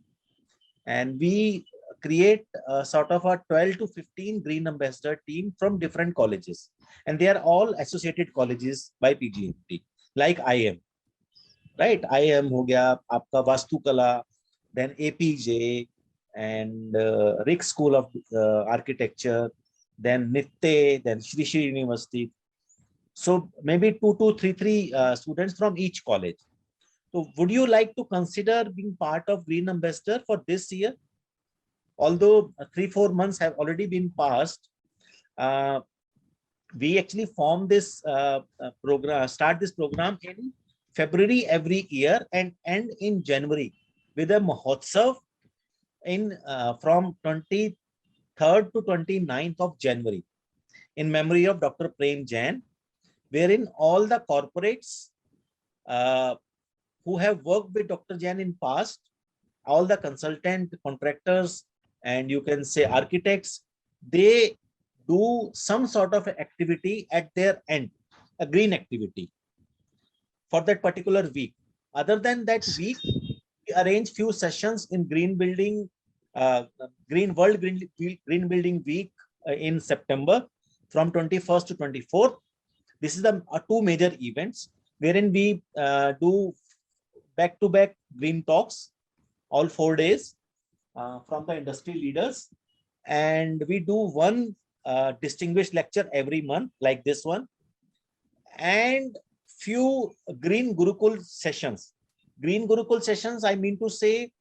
and we create a sort of a 12 to 15 green ambassador team from different colleges, and they are all associated colleges by PJMT, like IM, right? IM ho gaya, aapka Vastu Kala, then APJ, and Rick School of Architecture, then Nitte, then Shri Shri University. So maybe 2 to 3 students from each college. So would you like to consider being part of Green Ambassador for this year? Although 3-4 months have already been passed, we actually form this program, start this program in February every year and end in January with a Mahotsav in from 23rd to 29th of January in memory of Dr. Prem Jain, wherein all the corporates who have worked with Dr. Jain in past, all the consultant contractors, and you can say architects, they do some sort of activity at their end, a green activity for that particular week. Other than that week, we arrange few sessions in green building, Green Building Week in September from 21st to 24th. This is the 2 major events wherein we do back-to-back green talks all 4 days from the industry leaders, and we do one distinguished lecture every month like this one, and few green Gurukul sessions. Green Gurukul sessions, I mean to say,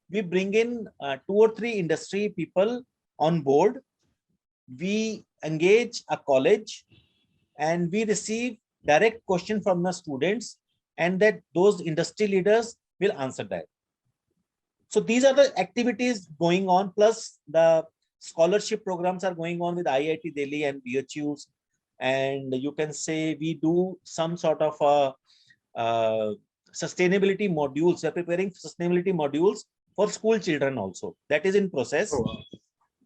we bring in 2 or 3 industry people on board. We engage a college and we receive direct question from the students, and that those industry leaders will answer that. So these are the activities going on, plus the scholarship programs are going on with IIT Delhi and BHUs. And you can say we do some sort of sustainability modules. We are preparing sustainability modules for school children also. That is in process. Oh, wow.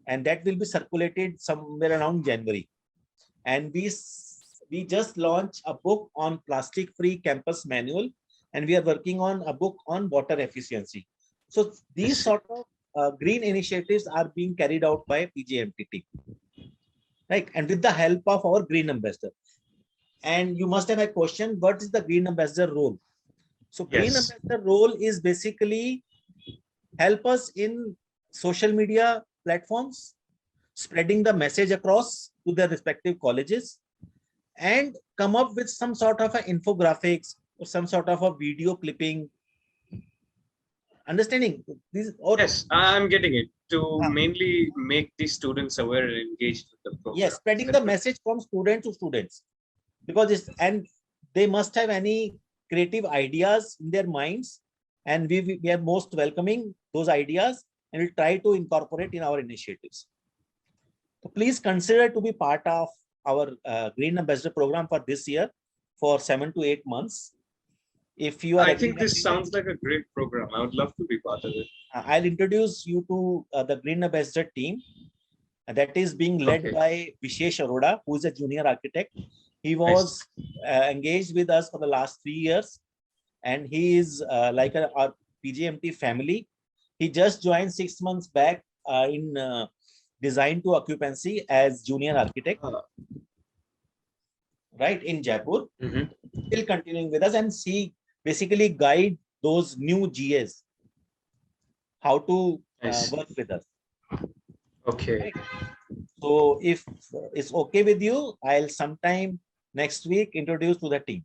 And that will be circulated somewhere around January. And we just launched a book on plastic-free campus manual, and we are working on a book on water efficiency. So these sort of green initiatives are being carried out by PJMT team, right? And with the help of our green ambassador. And you must have a question, what is the green ambassador role? So green ambassador role is basically help us in social media platforms, spreading the message across to their respective colleges, and come up with some sort of a infographics or some sort of a video clipping. Understanding this? Yes, I'm getting it. To mainly make the students aware and engaged with the program. Yes, spreading the message from student to students, because it's, and they must have any creative ideas in their minds, and we are most welcoming those ideas, and we'll try to incorporate in our initiatives. So please consider to be part of our Green Ambassador program for this year for 7 to 8 months. If you are, I think this sounds like a great program. I would love to be part of it. I'll introduce you to the Green Ambassador team, and that is being led by Vishesh Arora, who is a junior architect. He was engaged with us for the last 3 years, and he is like our PJMT family. He just joined 6 months back in design to occupancy as junior architect, right, in Jaipur. Still continuing with us, and see basically guide those new GAs how to work with us. Okay. Right? So if it's okay with you, I'll sometime next week introduce to the team.